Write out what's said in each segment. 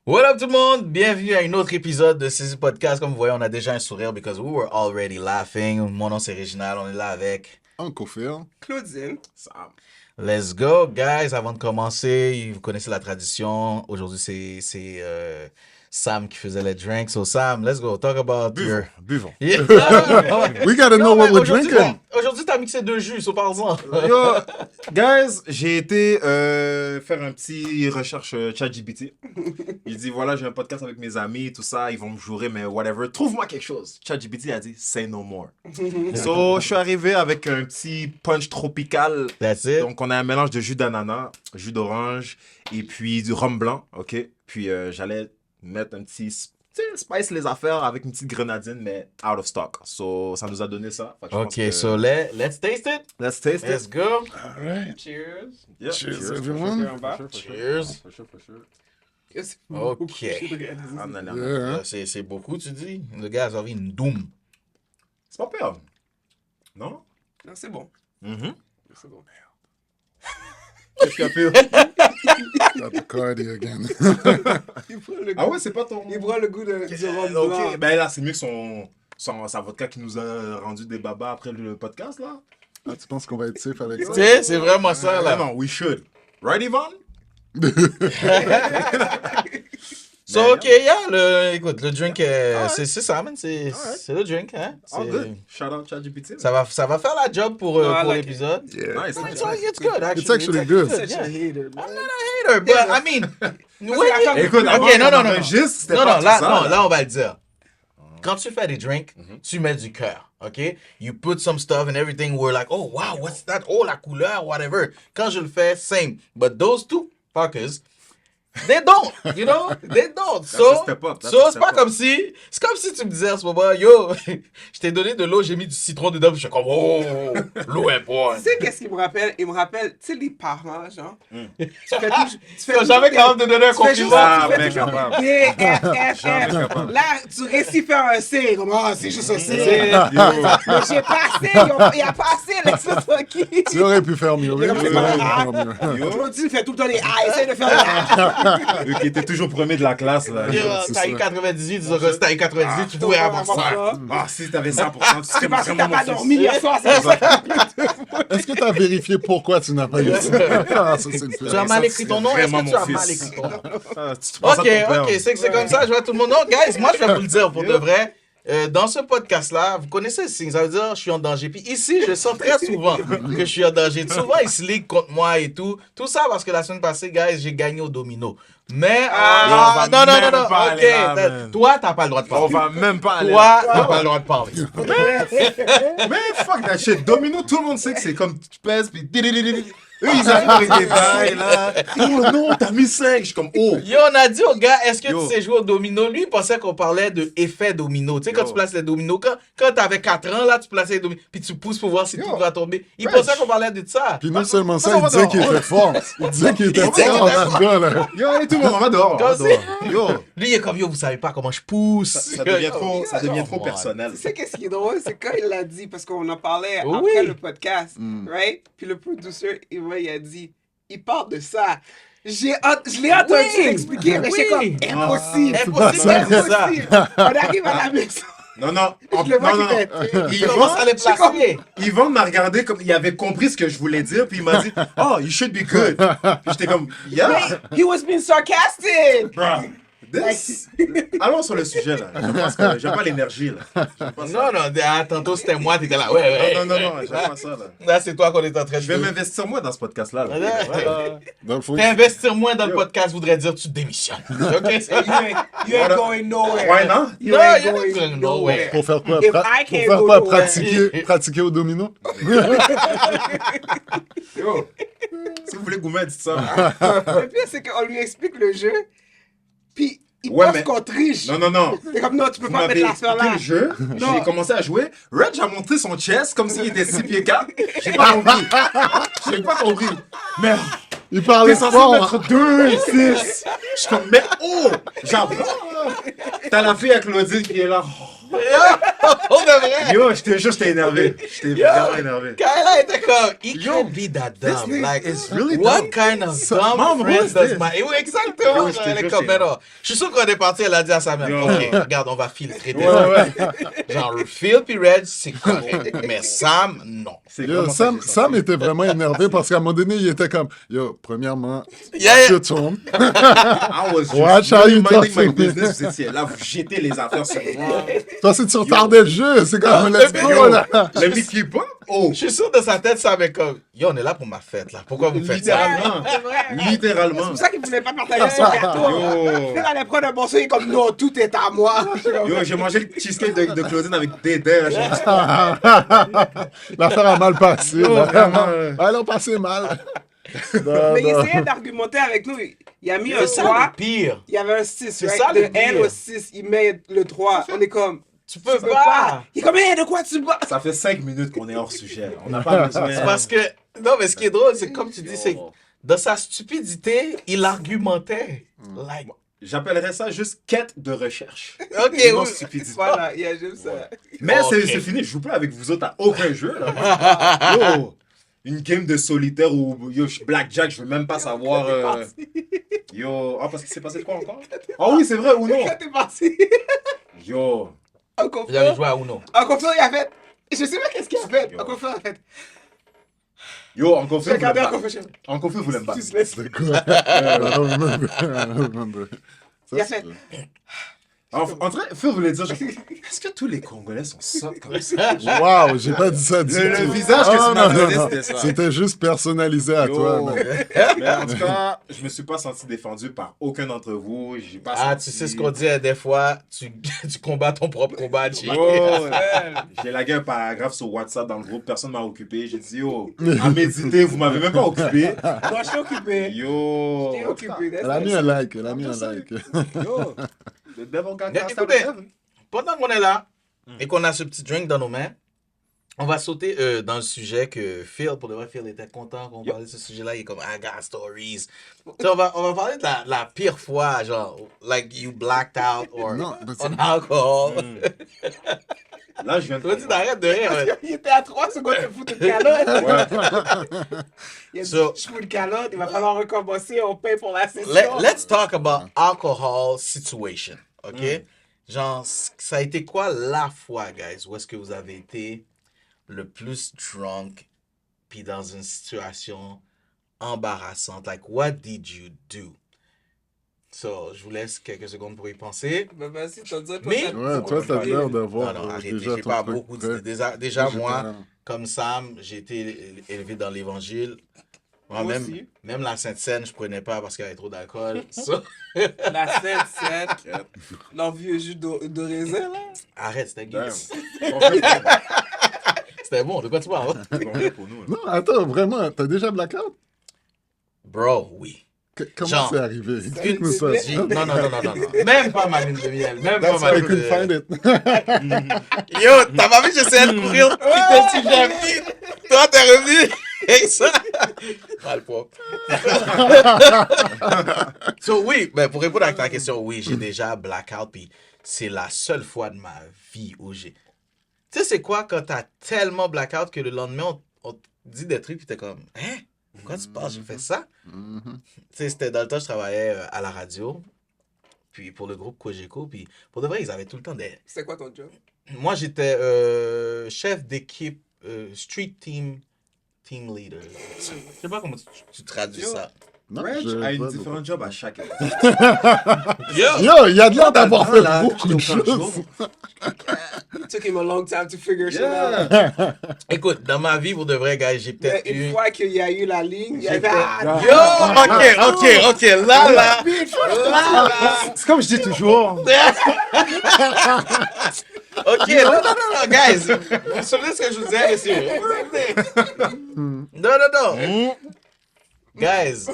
What up tout le monde? Bienvenue à un autre épisode de CC Podcast. Comme vous voyez, on a déjà un sourire because we were already laughing. Mon nom c'est Réginald, on est là avec Uncle Phil. Claudine. Sam. Let's go, guys. Avant de commencer, vous connaissez la tradition. Aujourd'hui, c'est Sam qui faisait les drinks. So Sam, let's go. Talk about your... Buvons. Yeah. We gotta know what we're drinking. Aujourd'hui, t'as mixé deux jus, so parle-en. Yo, guys, j'ai été faire un petit recherche ChatGPT. Il dit, voilà, j'ai un podcast avec mes amis, tout ça, ils vont me jurer, mais whatever. Trouve-moi quelque chose. ChatGPT a dit, say no more. So, je suis arrivé avec un petit punch tropical. That's it. Donc, on a un mélange de jus d'ananas, jus d'orange, et puis du rhum blanc, OK? Puis, j'allais mettre un petit... spice les affaires avec une petite grenadine, mais out of stock. So, ça nous a donné ça. Fait que je pense OK, que- so let's taste it. Let's taste Let's it. go. All right. Cheers. Yeah, Cheers, everyone. Cheers. For sure. Yes. OK. Ah, non, non, non. Euh, C'est beaucoup, tu dis? Le gars a envie une doom. C'est pas pire. Non? Non, c'est bon. Mm-hmm. C'est bon. Qu'est-ce qu'il y a pire? Got the cardi again. Il prend le goût, Ah ouais, c'est pas ton... il prend le goût de rhum blanc. Ok, ben là, c'est mieux que sa vodka qui nous a rendu des babas après le podcast, là. Ah, tu penses qu'on va être safe avec ça? Tu sais, c'est vraiment ça, là. Non, we should. Right, Yvonne? So, OK, yeah, écoute, le drink, c'est ça, man. C'est le drink, hein. All C'est- good. Shout out ChatGPT. Ça va faire la job pour I like l'épisode. Nice, nice, It's, nice. it's good, actually. It's actually good. Such Yeah. a hater, man. I'm not a hater, but I mean... que Écoute, OK, avant non, qu'on non, non. enregistre, c'était Non, pas non, tout là, ça, non, là, on va le dire. Quand tu fais des drinks, tu mets du cœur, OK? You put some stuff and everything, we're like, oh, wow, what's that? Oh, la couleur, whatever. Quand je le fais, same. But those two fuckers, they don't, you know? They don't. So, a step up, that's a c'est step pas up. comme si... C'est comme si tu me disais à ce moment, yo, je t'ai donné de l'eau, j'ai mis du citron dedans, puis je suis comme, oh, l'eau est bonne. Tu sais qu'est-ce qu'il me rappelle? Il me rappelle, tu sais, les parents, genre. Tu fais Tu vas jamais capable de donner un Tu fais juste compliment. Ah, tu fais mec, toujours capable. D, F, F, F. Là, tu réussis faire un C. Comme, ah, c'est juste un C. Mais j'ai pas assez. Il n'y a pas assez, laisse-le tranquille. Tu aurais pu faire mieux. Oui, Comme tu c'est aurais pu pas faire mieux. Yo, Claudine fait tout le temps les A. Essaye de faire les A. eux qui étaétait toujours premier de la classe, là. Yo, c'est T'as eu ça. 98, disons que si t'as eu 98, tu pouvais avoir ça. Ah, si t'avais 100%, tu C'est serais parce que vraiment t'as pas mon dormi fils. hier soir. C'est pour ça. Est-ce que tu as vérifié pourquoi tu n'as pas eu ça? Ah, ça, c'est le Tu as fait. mal écrit ton nom? Est-ce Vraiment que tu as mon mal fils. écrit ton nom? Ah, tu penses à ton Ok, père. ok, c'est comme ça, je vois tout le monde. Non, guys, moi je vais vous le dire pour de vrai. Dans ce podcast-là, vous connaissez le signe, ça veut dire je suis en danger. Puis ici, je sens très souvent que je suis en danger. Souvent, ils se liguent contre moi et tout. Tout ça parce que la semaine passée, guys, j'ai gagné au domino. Mais, on va non, même non, pas aller là, man. toi, t'as pas le droit de On parler. va même pas aller. Toi, t'as pas le droit de parler. Mais fuck that shit. Domino, tout le monde sait que c'est comme tu pèses, puis eux, ils arrivent avec des bails, là. Oh non, t'as mis 5. Je suis comme, oh. Yo, on a dit au gars, est-ce que Yo. tu sais jouer au domino? Lui, il pensait qu'on parlait de effet domino. Tu sais, quand Yo. tu places les dominos, quand t'avais 4 ans, là, tu plaçais les dominos, puis tu pousses pour voir si Yo. tout va tomber. Il Wesh. pensait qu'on parlait de ça. Puis non seulement ça, on il va disait dehors. qu'il était fort. Il disait qu'il était Il disait qu'il fort était là-dedans, là. Yo, allez, tout le monde, on va dehors. On va Comme dehors. Yo, Lui, il est comme, yo, vous savez pas comment je pousse. ça devient trop, ça devient trop Oh, personnel. Tu sais qu'est-ce qui est drôle? C'est quand il l'a dit, parce qu'on en parlait Oui. après le podcast, right? Puis le producer, il a dit, il parle de ça. Je l'ai entendu Oui. l'expliquer, mais c'est Oui. comme impossible. Impossible, c'est ça. On arrive à la maison. Non, non. Je le vois non, qui non. fait. Il commence à les placer. Yvonne m'a regardé comme il avait compris ce que je voulais dire, puis il m'a dit, oh, you should be good. Puis j'étais comme, yeah, He was being sarcastic. bro. This... Allons sur le sujet, là. Je pense que j'aime pas l'énergie, là. J'aime pas ça. Non, non, tantôt c'était moi, t'étais là. Ouais. Non, non, non, j'aime pas ça, là. Là, c'est toi qu'on est en train de Je vais m'investir moi dans ce podcast-là. Là. Donc, faut- T'investir moins dans le podcast voudrait dire tu démissionnes. OK, c'est... You ain't going nowhere. Ouais, non? You No, ain't you're not going going nowhere. nowhere. Pour faire quoi? If Pra- I Pour can't faire go quoi? nowhere. Pratiquer au domino? Yo, si vous voulez gourmet, dites ça. Le pire, c'est qu'on lui explique le jeu, puis il Ouais, pense mais- qu'on triche. Non, non, non. C'est comme, non, tu peux Vous pas m'avez mettre la sphère expliqué là. le jeu, Non. j'ai commencé à jouer. Reg a montré son chest comme s'il était 6 pieds 4. J'ai pas compris. J'ai pas compris. Mais Il parlait t'es censé fort. mettre 2 et 6. Je suis comme, mais oh! J'apprends. T'as la fille à Claudine qui est là. On de vrai. Yo, je te jure, j'étais énervé. J'étais vraiment énervé. Kayla était comme, he Yo, can't be that dumb. nigga Like, is really what dumb. kind of dumb Mom, who friend is does this? my... Oui, exactement. Yo, je te Elle est jure, comme, c'est mais non. Je suis sûr qu'on est parti, elle a dit à sa mère, Yo. OK, regarde, on va filtrer tes Ouais, affaires. ouais. Genre, Phil puis Reg, c'est correct. Mais Sam, non. C'est Yo, vraiment ça Sam, que j'ai Sam senti. était vraiment énervé parce qu'à un moment donné, il était comme, yo, premièrement, Yeah, yeah. je tourne. I was just Watch how you minding talk my to me. business. Vous étiez là, vous jetez les affaires sur moi. Toi, si tu retardais le jeu, c'est comme, let's go, Yo, là. let me keep up. Oh, Je suis sûr de sa tête, Sam est comme, yo, on est là pour ma fête, là. Pourquoi vous faites ça? littéralement. C'est vrai. C'est Littéralement. pour ça qu'il voulait pas partager son gâteau. Yo. Il allait prendre un morceau, il est comme, non, tout est à moi. Yo, j'ai mangé le cheesecake de Claudine avec des dents. L'affaire a mal passé. Yo, là. vraiment. Elle a passé mal. Non, Mais il non. essayait d'argumenter avec nous. Il a mis un C'est ça 3, le pire. il y avait un 6, C'est right? ça, le De N pire. au 6, il met le 3. On est comme, Tu peux pas. Il est comme, hey, de quoi tu parles? Ça fait 5 minutes qu'on est hors sujet. On n'a pas besoin. C'est parce que, non, mais ce qui est drôle, c'est comme tu dis, c'est que dans sa stupidité, il argumentait. Like, J'appellerais ça juste quête de recherche. OK, Non, oui. stupidité. Voilà, j'aime ça. Mais Ok. c'est fini, je joue plus avec vous autres à aucun jeu. Là. Yo, une game de solitaire ou yo, Blackjack, je veux même pas savoir. Yo, ah, parce qu'il s'est passé de quoi encore? Ah oui, c'est vrai ou non? Quand t'es parti, Yo, Uncle Vous avez Phil, joué à Uno. Uncle Phil, il a fait, je sais pas qu'est-ce qu'il a fait. Yo. Uncle Phil a fait, yo, Uncle j'ai Phil regardé voulait me Uncle battre. Phil. Uncle Phil voulait me battre. Tu se laisses. C'est quoi? I don't remember. I don't remember. Ça, Il a c'est- fait, En vrai, Phil voulait dire, genre, est-ce que tous les Congolais sont soft comme ça? Wow, j'ai pas dit ça du Le tout. visage que Ah, tu m'as non, donné, non, non. c'était ça. C'était juste personnalisé à Yo. toi. man. Mais en tout cas, je me suis pas senti défendu par aucun d'entre vous. J'ai pas Ah, senti... tu sais ce qu'on dit des fois, tu combats ton propre combat, G. Oh, j'ai lagué un paragraphe sur WhatsApp dans le groupe, personne m'a occupé. J'ai dit, yo, à méditer, vous m'avez même pas occupé. non, je t'ai occupé. Yo, Je t'ai occupé. Elle a mis un like. Elle a mis un like. yo, le devil got Mais cast out écoutez, of heaven. Pendant qu'on est là et qu'on a ce petit drink dans nos mains, on va sauter dans le sujet que Phil, pour de vrai, Phil était content qu'on parlait de ce sujet-là. Il est comme, I got stories. Tu sais, on va parler de la pire fois, genre, like you blacked out or Non, mais c'est- on alcohol. Là, je viens de... Toi, tu t'arrêtes de rire. ouais. Il était à 3 secondes de foutre une calotte. Ouais. Il a dit, So- je fous une calotte, il va falloir recommencer, on paye pour la session. Let's talk about alcohol situation, OK? Genre, ça a été quoi la fois, guys, où est-ce que vous avez été le plus drunk puis dans une situation embarrassante? Like, what did you do? So, je vous laisse quelques secondes pour y penser. Ben vas-y, t'as dit, Mais- Ouais, toi, t'as l'air d'avoir Non, non, arrêtez, déjà j'ai ton pas truc beaucoup prêt. d'idées. Déjà, J'ai moi, pas- comme Sam, j'ai été élevé dans l'évangile. Moi, Moi même, aussi. même la Sainte-Seine, je prenais pas parce qu'il y avait trop d'alcool. So, La scène, l'envieux jus de raisin, là. arrête, c'était Damn. gay. C'était bon, de quoi tu parles? Pour nous, là. Non, attends, vraiment, t'as déjà blackout? Bro, oui. Comment Genre, c'est arrivé? Explique-nous ça. Non, non. Même pas ma lune de miel. Même pas That's ma why I lune couldn't de find miel. it. Yo, t'as pas vu, j'essayais de courir, quitter le sujet vite. Toi, t'es revenu avec ça. Mal propre. So, oui, mais pour répondre à ta question, oui, j'ai déjà blackout, puis c'est la seule fois de ma vie où j'ai... Tu sais, c'est quoi quand t'as tellement blackout que le lendemain, on te dit des trucs, puis t'es comme, hein? Pourquoi tu penses que j'ai fait ça? Mhm. Tu sais, c'était dans le temps, je travaillais à la radio, puis pour le groupe Cogeco, puis pour de vrai, ils avaient tout le temps des... C'est quoi ton job? Moi, j'étais chef d'équipe, street team leader. Je sais pas comment tu traduis Yo. ça. Non, Reg je- a une pas- différente job à chaque époque. Yo! Yo, il y a de l'air d'avoir Ah, fait là, beaucoup de j'étais au camp de choses. jour. It took him a long time to figure shit out. Yeah. Écoute, dans ma vie, pour de vrai, gars, j'ai Mais peut-être une eu... fois qu'il y a eu la ligne, il y avait... Yo! Ok, là, C'est comme je dis toujours. Ok, non, guys. Vous vous souvenez ce que je vous disais, messieurs? Non. Guys,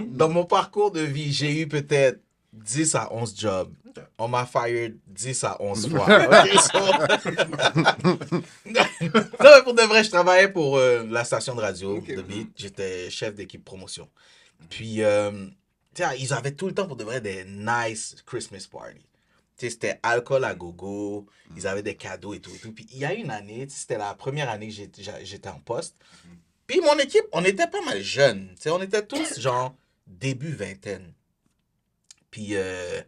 dans mon parcours de vie, j'ai eu peut-être 10 à 11 jobs. On m'a fired 10 à 11 fois. Ok, non, mais pour de vrai, je travaillais pour la station de radio, Ok. The Beat. J'étais chef d'équipe promotion. Puis, tu sais, ils avaient tout le temps pour de vrai des nice Christmas parties. Tu sais, c'était alcool à gogo, ils avaient des cadeaux et tout. Puis il y a une année, c'était la première année que j'étais en poste. Puis mon équipe, on était pas mal jeunes. Tu sais, on était tous genre début vingtaine. Puis je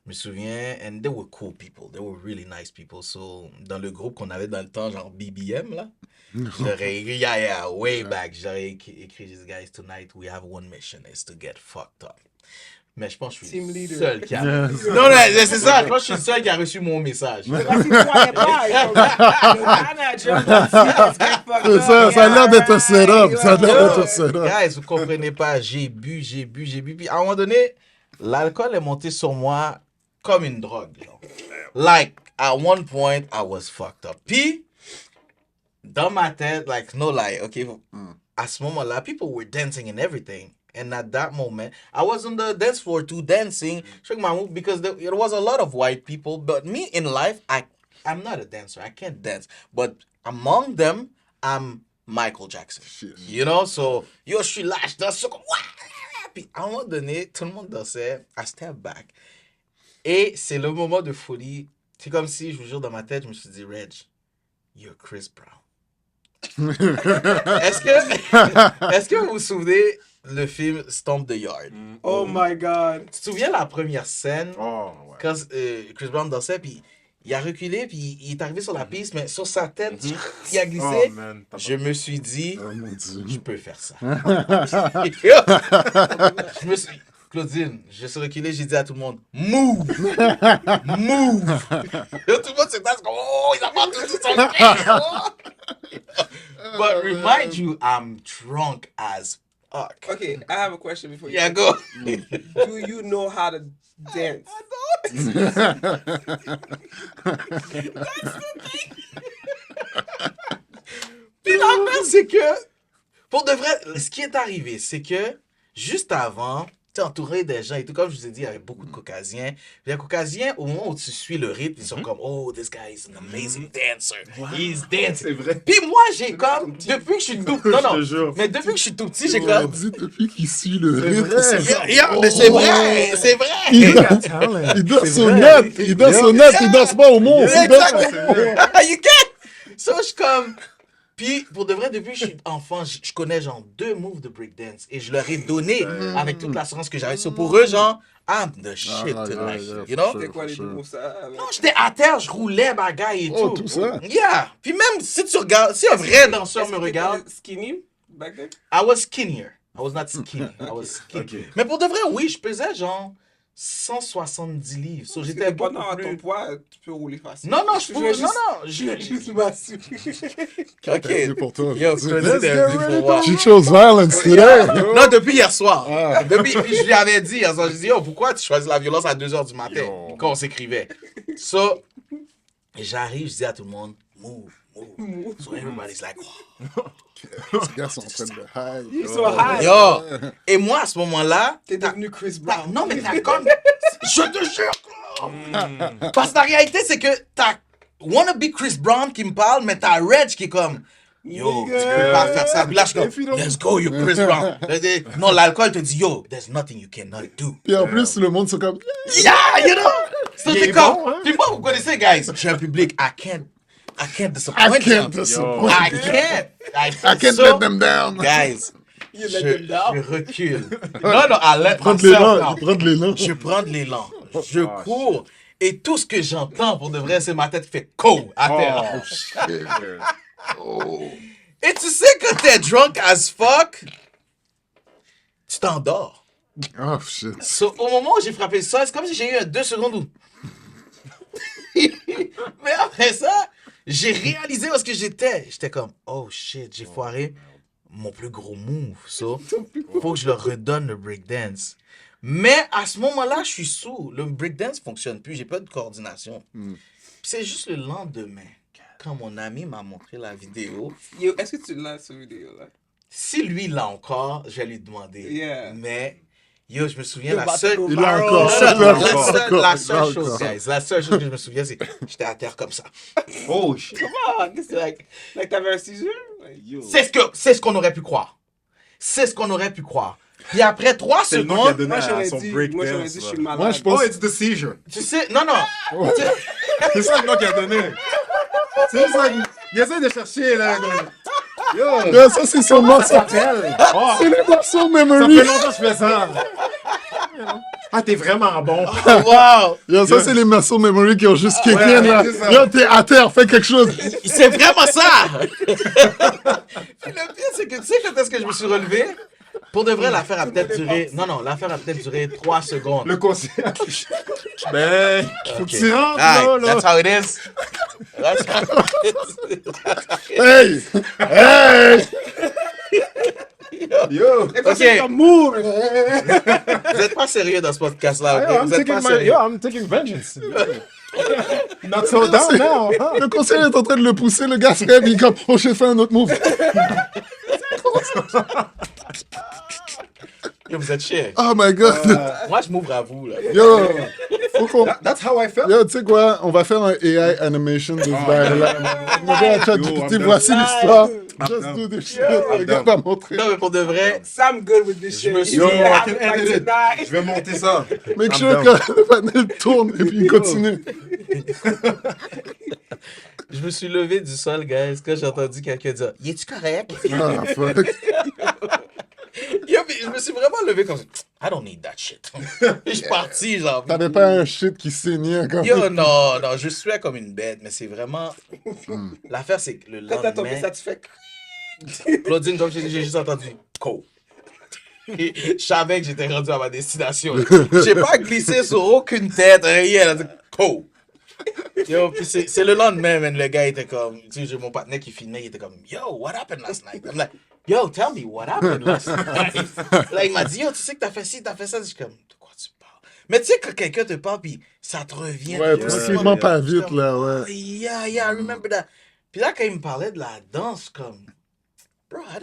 me souviens, and they were cool people. They were really nice people. So, dans le groupe qu'on avait dans le temps, genre BBM, là, j'aurais écrit, way back, j'aurais écrit, these guys, tonight we have one mission, is to get fucked up. Mais je pense que je suis Team le leader. seul qui a... Non, c'est ça, je pense que je suis le seul qui a reçu mon message. Parce qu'il croyait pas. Le manager, let's get fucked C'est up, ça, ça a l'air d'être un setup. Ça a l'air Yo, d'être un setup. guys, vous comprenez pas, j'ai bu. Puis à un moment donné, l'alcool est monté sur moi comme une drogue. Genre. Like, at one point, I was fucked up. Puis, dans ma tête, like, no lie, okay, à ce moment-là, people were dancing and everything. And at that moment, I was on the dance floor too, dancing, showing my move, because there was a lot of white people. But me, in life, I'm not a dancer. I can't dance. But among them, I'm Michael Jackson. Shit. You know? So, yo, je suis là, je danse, je suis comme... Puis à un moment donné, tout le monde dansait. I step back. Et c'est le moment de folie. C'est comme si, je vous jure, dans ma tête, je me suis dit, Reg, you're Chris Brown. Est-ce que vous vous souvenez le film Stomp the Yard? Oh my God. Tu te souviens la première scène Oh, ouais. quand Chris Brown dansait, puis il a reculé, puis il est arrivé sur la piste, mais sur sa tête, il a glissé. Oh, man. Je me suis dit, Oh mon Dieu. je peux faire ça. Je me suis... Claudine, je suis reculé, j'ai dit à tout le monde, move! Move! Et tout le monde s'est dit, oh, il a pas tout son pied! But remind you, I'm drunk as fuck. Okay, I have a question before you. Yeah, go. Do you know how to dance? Puis l'affaire, c'est que, pour de vrai, ce qui est arrivé, c'est que, juste avant, tu es entouré des gens et tout, comme je vous ai dit, il y avait beaucoup de Caucasiens. Les Caucasiens, au moment où tu suis le rythme, ils sont comme, oh, this guy is an amazing dancer. He's dancing. C'est vrai. Puis moi, j'ai comme, depuis que je suis tout petit, non, Je te non, jure. mais depuis que je suis tout petit, j'ai On a comme, dit depuis qu'il suit le rythme. mais c'est vrai, c'est vrai. Il danse au net. Il danse au net. Il danse pas au monde. Il danse au monde. You get? So, je suis comme... Puis, pour de vrai, depuis que je suis enfant, je connais genre 2 moves de breakdance. Et je leur ai donné avec toute l'assurance que j'avais. So, pour eux, genre, I'm the shit tonight. You know? C'était quoi les nouveaux ça? Non, j'étais à terre, je roulais bagaille et Oh, tout. tout ça. Yeah. Puis même si tu regardes, si un vrai danseur me regarde, Skinny back then? I was skinnier. I was not skinny. I was skinny. Ok. Mais pour de vrai, oui, je pesais genre 170 livres. So, j'étais J'étais beaucoup pendant ton plus... poids, tu peux rouler facile. Non, non, je voulais pouvais... Non, non, Je voulais juste m'assurer. OK. pour toi. Yo, Let's Claudine get est venue ready pour voir. to- She chose violence today. Non, depuis hier soir. Ah. Puis je lui avais dit hier soir, je lui ai dit, yo, pourquoi tu choisis la violence à 2h du matin Yo. quand on s'écrivait? So, j'arrive, je dis à tout le monde, move, move. So everybody's like, oh. Ces gars sont en train de high. Ils sont high. Yo! Et moi, à ce moment-là, T'es devenu Chris t'as- Brown. non, mais t'as comme, je te jure, parce que la réalité, c'est que t'as wannabe Chris Brown qui me parle, mais t'as Reg qui est comme, yo, tu peux pas faire ça. Puis là, je suis If you comme, don't- let's go, you Chris Brown. Non, l'alcool te dit, yo, there's nothing you cannot do. Puis en plus, le monde sont comme. Yeah, you know? So Il t'es est comme, bon, hein? puis moi, vous connaissez, guys, j'ai un public, I can't disappoint I can't them. disappoint. I can't. I can't So, let them down. Guys, You je, let them down. je recule. Non, non, I let Prendre myself l'élan. down. Prendre l'élan. Je prends de l'élan. Je cours. Et tout ce que j'entends, pour de vrai, c'est ma tête qui fait « co » à terre. Et tu sais, quand t'es drunk as fuck, tu t'endors. Oh shit. So, au moment où j'ai frappé le sol, c'est comme si j'ai eu un 2 secondes où... Mais après ça, j'ai réalisé où est-ce que j'étais. J'étais comme, oh shit, j'ai foiré mon plus gros move. So, faut que je leur redonne le breakdance. Mais à ce moment-là, je suis sous. Le breakdance fonctionne plus, j'ai pas de coordination. Puis c'est juste le lendemain, quand mon ami m'a montré la vidéo. Yo, est-ce que tu l'as, cette vidéo-là? Si lui l'a encore, je vais lui demander. Yeah. Mais, yo, je me souviens, Yo, la about to seule... go Il a viral. encore. Non, Ça, non, il a la encore. seule, la seule Encore. chose, guys, la seule chose que je me souviens, c'est que j'étais à terre comme ça. Oh, shit. Come on, this is like t'avais un ciseau? Like, Yo. C'est ce qu'on aurait pu croire. C'est ce qu'on aurait pu croire. Puis après 3 C'est le nom qu'il a secondes, donné Moi, à j'aurais son dit, breakdance. je suis malade. Moi, je pense. Oh, it's the seizure. tu sais, non. C'est ça le nom qu'il a donné. C'est ça. Il essaie de chercher, là. Yo, Yo, ça, c'est son morceau. appelle. Oh, C'est les morceaux ça memory. fait longtemps que je fais ça. Ah, t'es vraiment bon. Wow! Yo, ça, c'est les morceaux memory qui ont juste kick Ouais, in, là. c'est ça. Yo, t'es à terre, fais quelque chose. C'est vraiment ça! Puis le pire, c'est que tu sais quand est-ce que je me suis relevé? Pour de vrai, l'affaire a peut-être duré... Non, l'affaire a peut-être duré 3 secondes. Le concert. Ben, faut que tu rentres, Alright, là. that's how it is. That's how it is. Hey! Hey! Yo. C'est comme move. Vous êtes pas sérieux dans ce podcast-là, ok? Vous êtes pas sérieux. I'm taking vengeance. Not so down now. Huh? Le conseiller est en train de le pousser, le gars se lève, il est comme, oh, j'ai fait un autre move. Yo, vous êtes chier. Oh my god. Moi, je m'ouvre à vous, là. Yo, faut qu'on... That's how I felt. Yo, tu sais quoi, on va faire un AI animation de ce bail-là. On va dire à ChatGPT, I'm voici down. l'histoire. I'm Just down. do this shit. Le gars va montrer. Non, mais pour de vrai, I'm good with this shit. me suis- Yo, You I have can it like edit it. tonight. Je vais monter ça. Make I'm sure down. que le panel tourne et puis il continue. je me suis levé du sol, guys, quand j'ai entendu quelqu'un dire « Y es-tu correct? » Ah, fuck. Yo, mais je me suis vraiment levé comme ça. I don't need that shit. Je suis parti, genre. T'avais pas un shit qui saignait comme Yo, non, je suis comme une bête, mais c'est vraiment. L'affaire, c'est que le Quand t'as tombé lendemain, ça, tu fais. Claudine, comme je t'ai dit, j'ai juste entendu Co. Je savais que j'étais rendu à ma destination. J'ai pas glissé sur aucune tête, rien. Elle a dit Co. Yo, puis c'est le lendemain, man, le gars était comme. Tu sais, j'ai mon partenaire qui filmait, il était comme Yo, what happened last night? I'm like, Yo, tell me what happened last night. Là, il m'a dit, yo, tu sais que t'as fait ci, t'as fait ça. Je suis comme, de quoi tu parles? Mais tu sais, quand quelqu'un te parle, puis ça te revient. Ouais, puis tranquillement, pas vite, là, ouais. Yeah, I remember that. Puis là, quand il me parlait de la danse, comme, bro, I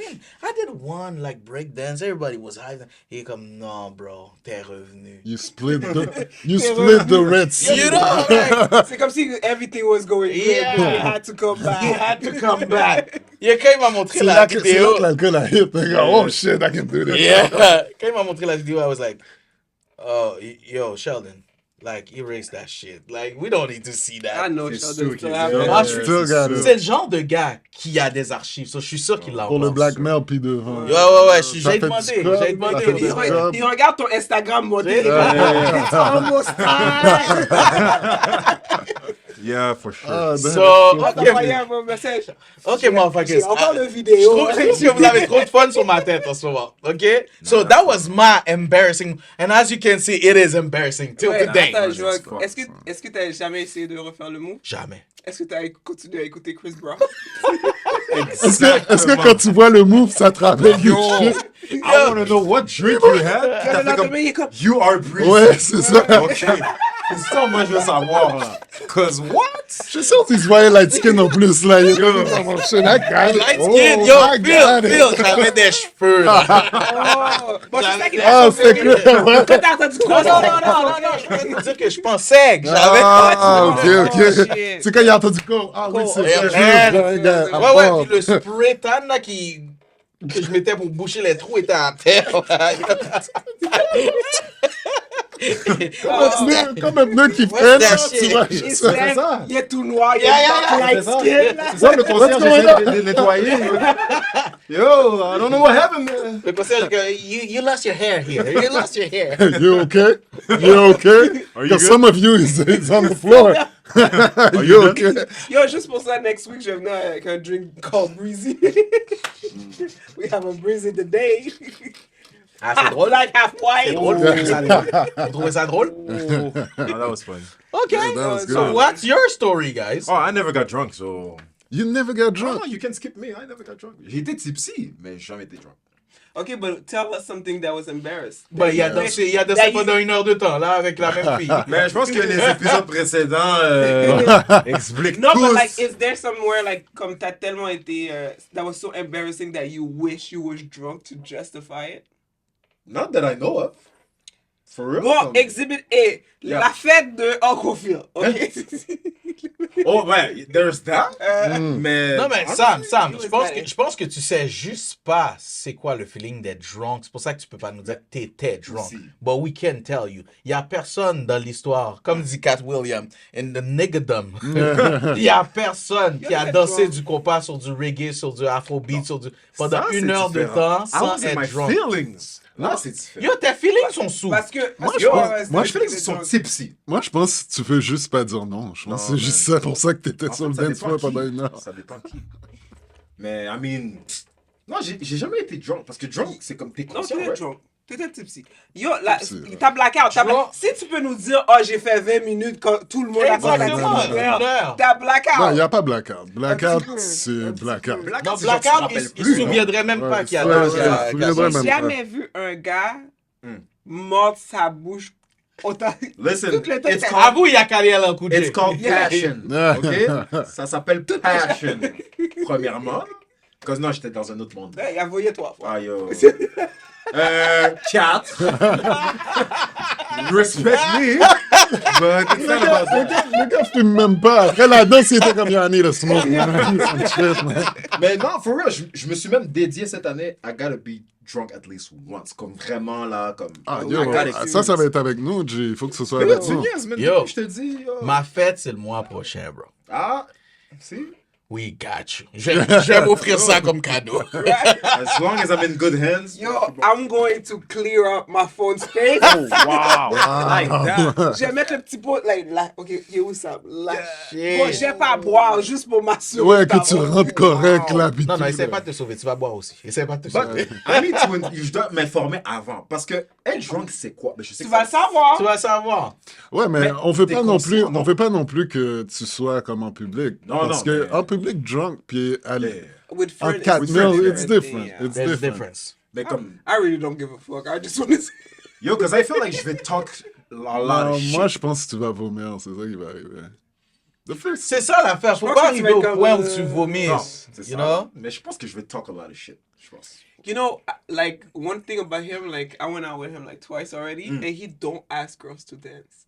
did one, like, break dance. Everybody was high. Il est comme, non, bro, t'es revenu. You split the Red Sea. You know, like, C'est comme si everything was going good. Yeah. But you had to come back. you had to come back. Il y a quand il m'a montré C'est la là que vidéo. l'alcool a hit. Like, oh shit, I can do this. Yeah. Quand il m'a montré la vidéo, I was like, oh, yo, Sheldon, like, erase that shit. Like, we don't need to see that. I know C'est Sheldon sûr still qu'il have est it. Moi, sûr. je Still got it. c'est le genre de gars qui a des archives. So, je suis sûr qu'il l'a Pour le encore. blackmail, puis devant. Ouais, j'ai Ça fait demandé. du scrub, J'ai demandé. ça fait au du gars. scrub. Il regarde ton Instagram modé. Ouais. It's almost time. Yeah, for sure. Ah, damn. So, On va ok, t'envoyer un message. motherfuckers. J'ai encore le Je vidéo. trouve que vous avez trop de fun sur ma tête en ce moment. OK? So, that was my embarrassing. And as you can see, it is embarrassing till Ouais, today. attends, je vois- it's fucked. Est-ce que t'as jamais essayé de refaire le move? Jamais. Est-ce que t'as continué à écouter Chris Brown? Est-ce que quand tu vois le move, ça te rappelle du Yo, shit? I want to know what drink you had. Le T'as fait lendemain, comme, il est comme... you are breathing. Ouais, c'est ça. Ok. C'est ça, moi, je veux savoir, là. Cause what? Je suis sûr qu'il se voyait light skin en plus, là. Il est comme, oh, mon shit, I got it. Light Oh, skin, yo, I got it. Phil, j'avais des cheveux, là. Oh! Bon, c'est ça qui Ah, c'est fait clair, ouais. Quand t'as entendu quoi? Non, je peux te dire que je pensais que j'avais... Ah, ok, Oh, ok. shit. C'est quand il a entendu quoi? Ah oui, c'est Yeah, vrai. man. Regarde, Ouais, puis le spray tan, là, que je mettais pour boucher les trous était à terre. Comme un pneu qui Ouais, freine, c'est là, shit. tu vois. Il ça. se lève, ça. il est tout noir, il Yeah, est yeah, pas yeah, light c'est ça. skin, là. C'est ça, le concierge What's essaie going de nettoyer. Yo, I don't know what happened, man. Le concierge, you lost your hair here. You lost your hair. You okay? You okay? Are you Because good? some of you is on the floor. You okay? Yo, juste pour ça, next week, je vais venir avec un drink called Breezy. We have a Breezy today. Ah, c'est drôle. Black, half white. C'est drôle. Vous trouvez ça drôle? Oh, that was funny. Okay. that was So good. what's your story, guys? Oh, I never got drunk, so... You never got Oh, drunk. you can skip me. I never got drunk. J'ai été tipsy, mais j'ai jamais été drunk. Okay, but tell us something that was embarrassed. Ben, il a dansé pendant 1 heure de temps, là, avec la même fille. Mais je pense que les épisodes précédents expliquent No, tous. but like, is there somewhere like, comme t'as tellement été, that was so embarrassing that you wish you was drunk to justify it? Not that I know of. For real? Bon, Exhibit A, Yeah. la fête de Uncle Phil. OK? Oh, ouais, there's that. Mais. Non, mais Sam, was je pense que tu sais juste pas c'est quoi le feeling d'être drunk. C'est pour ça que tu peux pas nous dire que t'étais drunk. Aussi. But we can tell you. Il y a personne dans l'histoire, comme dit Cat Williams, in the niggerdom. Il y a personne qui a You're dansé drunk. du compas sur du reggae, sur du afrobeat, pendant Ça, c'est 1 heure de différent. temps I sans was in être my drunk. feelings. Là, c'est différent. Yo, tes feelings sont sous. Parce que... Moi, parce je que- pense- ouais, Moi, c'est- je fais que c'est ils sont drunk. tipsy. Moi, je pense que tu veux juste pas dire non. Je pense Non, que c'est juste man. ça pour ça que t'étais En sur le fait, ça dance dépend floor qui. pendant 1 heure. Ça dépend qui. Mais, I mean. Non, j'ai jamais été drunk. Parce que drunk, c'est comme t'es Non, conscient, t'étais right? drunk. T'étais tipsy. Yo, là, Tipsy, t'as blackout. Drunk. Si tu peux nous dire, oh, j'ai fait 20 minutes quand tout le monde a fait Exactement, non, non, 1 heure. T'as Non, il blackout. n'y a pas blackout. Blackout, peu. c'est blackout. Non, c'est genre, tu te Blackout, rappelles il plus, se non? souviendrait même pas Ouais, qu'il y a ouais, dansé ouais, à ouais, Casino. ouais, J'ai même jamais vu un gars Hmm. mordre sa bouche autant. Listen, Tout le temps, it's t'as- called, Avoue, il y a Kaliel en coup de it's jet. called Yeah. passion. OK? Ça s'appelle passion. Premièrement. Parce que non, j'étais dans un autre monde. Ouais, il a voyé 3 fois. Ah, yo. 4. Respect me. But it's not about that. Le gars fume même pas. Après la danse, il était comme Yanni, le smoke. Yanni, some shit, man. Mais non, for real, je me suis même dédié cette année I gotta be drunk at least once. Comme vraiment là, comme. Ah, I yo, gotta ça va être avec nous, G. Il faut que ce soit Mais là, avec tu nous. niaises, man. Yo. Je te dis. Ma fête, c'est le mois prochain, bro. Ah, si. We got you. Je vais m'offrir ça comme cadeau. As long as I'm in good hands. Yo, I'm going to clear up my phone space. Wow. Like that. Je vais mettre le petit pot là. Ok, il est où ça? Là. Shit. Bon, je vais pas boire juste pour m'assurer. Ouais, que t'as tu bon. rentres correct, là. puis Non, non, tout, essaie là. pas de te sauver. Tu vas boire aussi. Essaie pas de te But sauver. I need to, je dois m'informer avant. Parce que être drunk, c'est quoi? Ben, je sais Tu que vas le savoir. Tu vas savoir. Ouais, mais Mais on veut t'es pas non plus, conscient, non? on veut pas non plus que tu sois comme en public. Non, Parce non, que mais- en public drunk, puis aller With en friends, 4 it's 000, different. it's different. Yeah. It's There's a different. difference. Mais comme, I really don't give a fuck. I just want to say. yo, because I feel like je vais talk a lot Non, of shit. moi, je pense que tu vas vomir, c'est ça qui va arriver. The first- C'est ça l'affaire. Faut pense pas que tu arriver vas au être comme, point où tu Non, vomisses. c'est You ça. know? Mais je pense que je vais talk a lot of shit. Je pense. You know, like one thing about him, like I went out with him like twice already, and he don't ask girls to dance.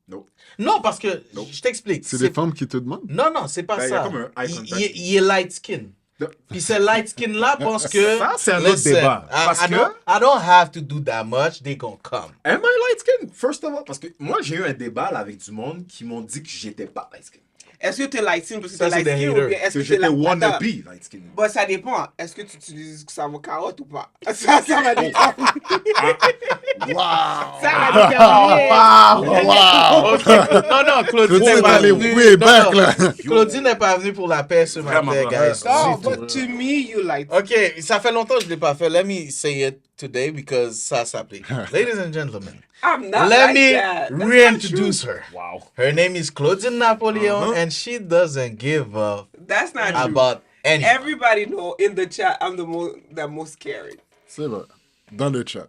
Nope. Non, parce que, Nope. je t'explique. C'est des femmes qui te demandent. Non, non, c'est pas Ben, il y a ça. comme un eye Il, contact. il est light skin. Non. Puis ce light skin là pense que. Ça, c'est un autre listen, débat. Parce que- I don't have to do that much. They gonna come. Am I light skin? First of all, parce que moi, j'ai eu un débat là, avec du monde qui m'ont dit que j'étais pas light skin. Est-ce que t'es light skin parce que Ça, t'es c'est light des skin ou haters. bien est-ce Que que t'es j'étais light wannabe skin? light skin. Bon, ça dépend. Est-ce que tu utilises ça va carotte ou pas? Ça va dépendre. Wow! Ça va déterminer. Wow! Non, non, Claudine Claudine n'est pas est allée venue. way Non, back, non. là. Claudine n'est pas venue pour la paix ce matin, Vraiment, guys. No, Du tout. but to me, you like. Ok, ça fait longtemps que je ne l'ai pas fait. Let me say it today because ça s'applique. Ladies and gentlemen, I'm not let like me that. That's not reintroduce true. her. Wow. Her name is Claudine Napoleon and she doesn't give a That's not true. about anything. Everybody know in the chat I'm the most caring. C'est vrai. Dans le chat.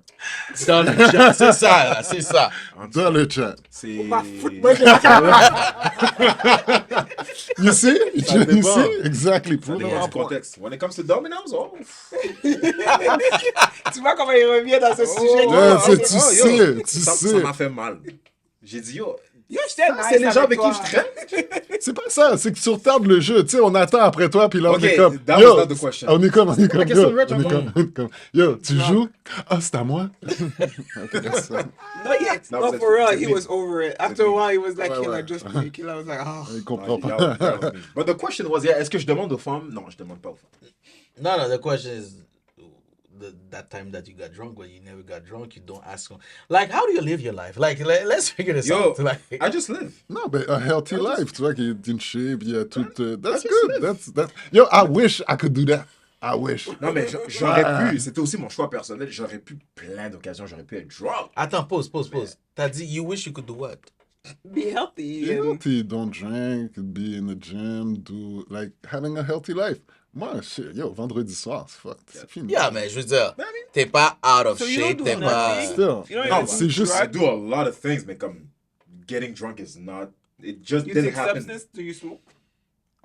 Dans le chat, c'est ça, là, c'est ça. Dans le chat. C'est. You see? You dépend. see? Exactly. Ça Prove dépend our du point. contexte. When it comes to dominoes, oh. Tu vois comment il revient dans ce sujet. Ouais, Oh, tu Oh, sais, yo, tu ça sais. m'a fait mal. J'ai dit, yo, Yo, j'étais nice c'est les gens avec qui toi. je traîne. C'est pas ça, c'est que tu retardes le jeu. Tu sais, on attend après toi, puis là, on Ok, est comme. that Yo, was not the question. on est comme. question Yo, de Rich, on est hein? comme. Yo, tu joues? Ah, c'est à moi? Ok, that's it. Not yet. That No, was for real, it. he was over it. After a while, he was like, Ouais, Killer, ouais. just play. Killer was like, oh. Il comprend Yeah, pas. yeah. But the question was, yeah, est-ce que je demande aux femmes? Non, je demande pas aux femmes. No, no, the question is that time that you got drunk, but you never got drunk, you don't ask them. Like, how do you live your life? Like, let's figure this Yo, out. Like, I just live. Non, ben, a healthy life, tu vois, qui est in shape, il y a tout. That's just good. live. That's. Yo, I wish I could do that. I wish. Non, mais j'aurais pu, c'était aussi mon choix personnel, j'aurais pu plein d'occasions, j'aurais pu être drunk. attends, pause. T'as dit, you wish you could do what? Be healthy. And Healthy, don't drink, be in the gym, do like having a healthy life. Moi, shit, yo, vendredi soir, c'est fucked. C'est fini. Yeah, mais je veux dire, t'es pas out of So you shape, don't t'es do pas... nothing? Still. You don't Non, even c'est juste- I do a lot of things, mais comme getting drunk is not, it just You didn't take happen. substance? Do you smoke?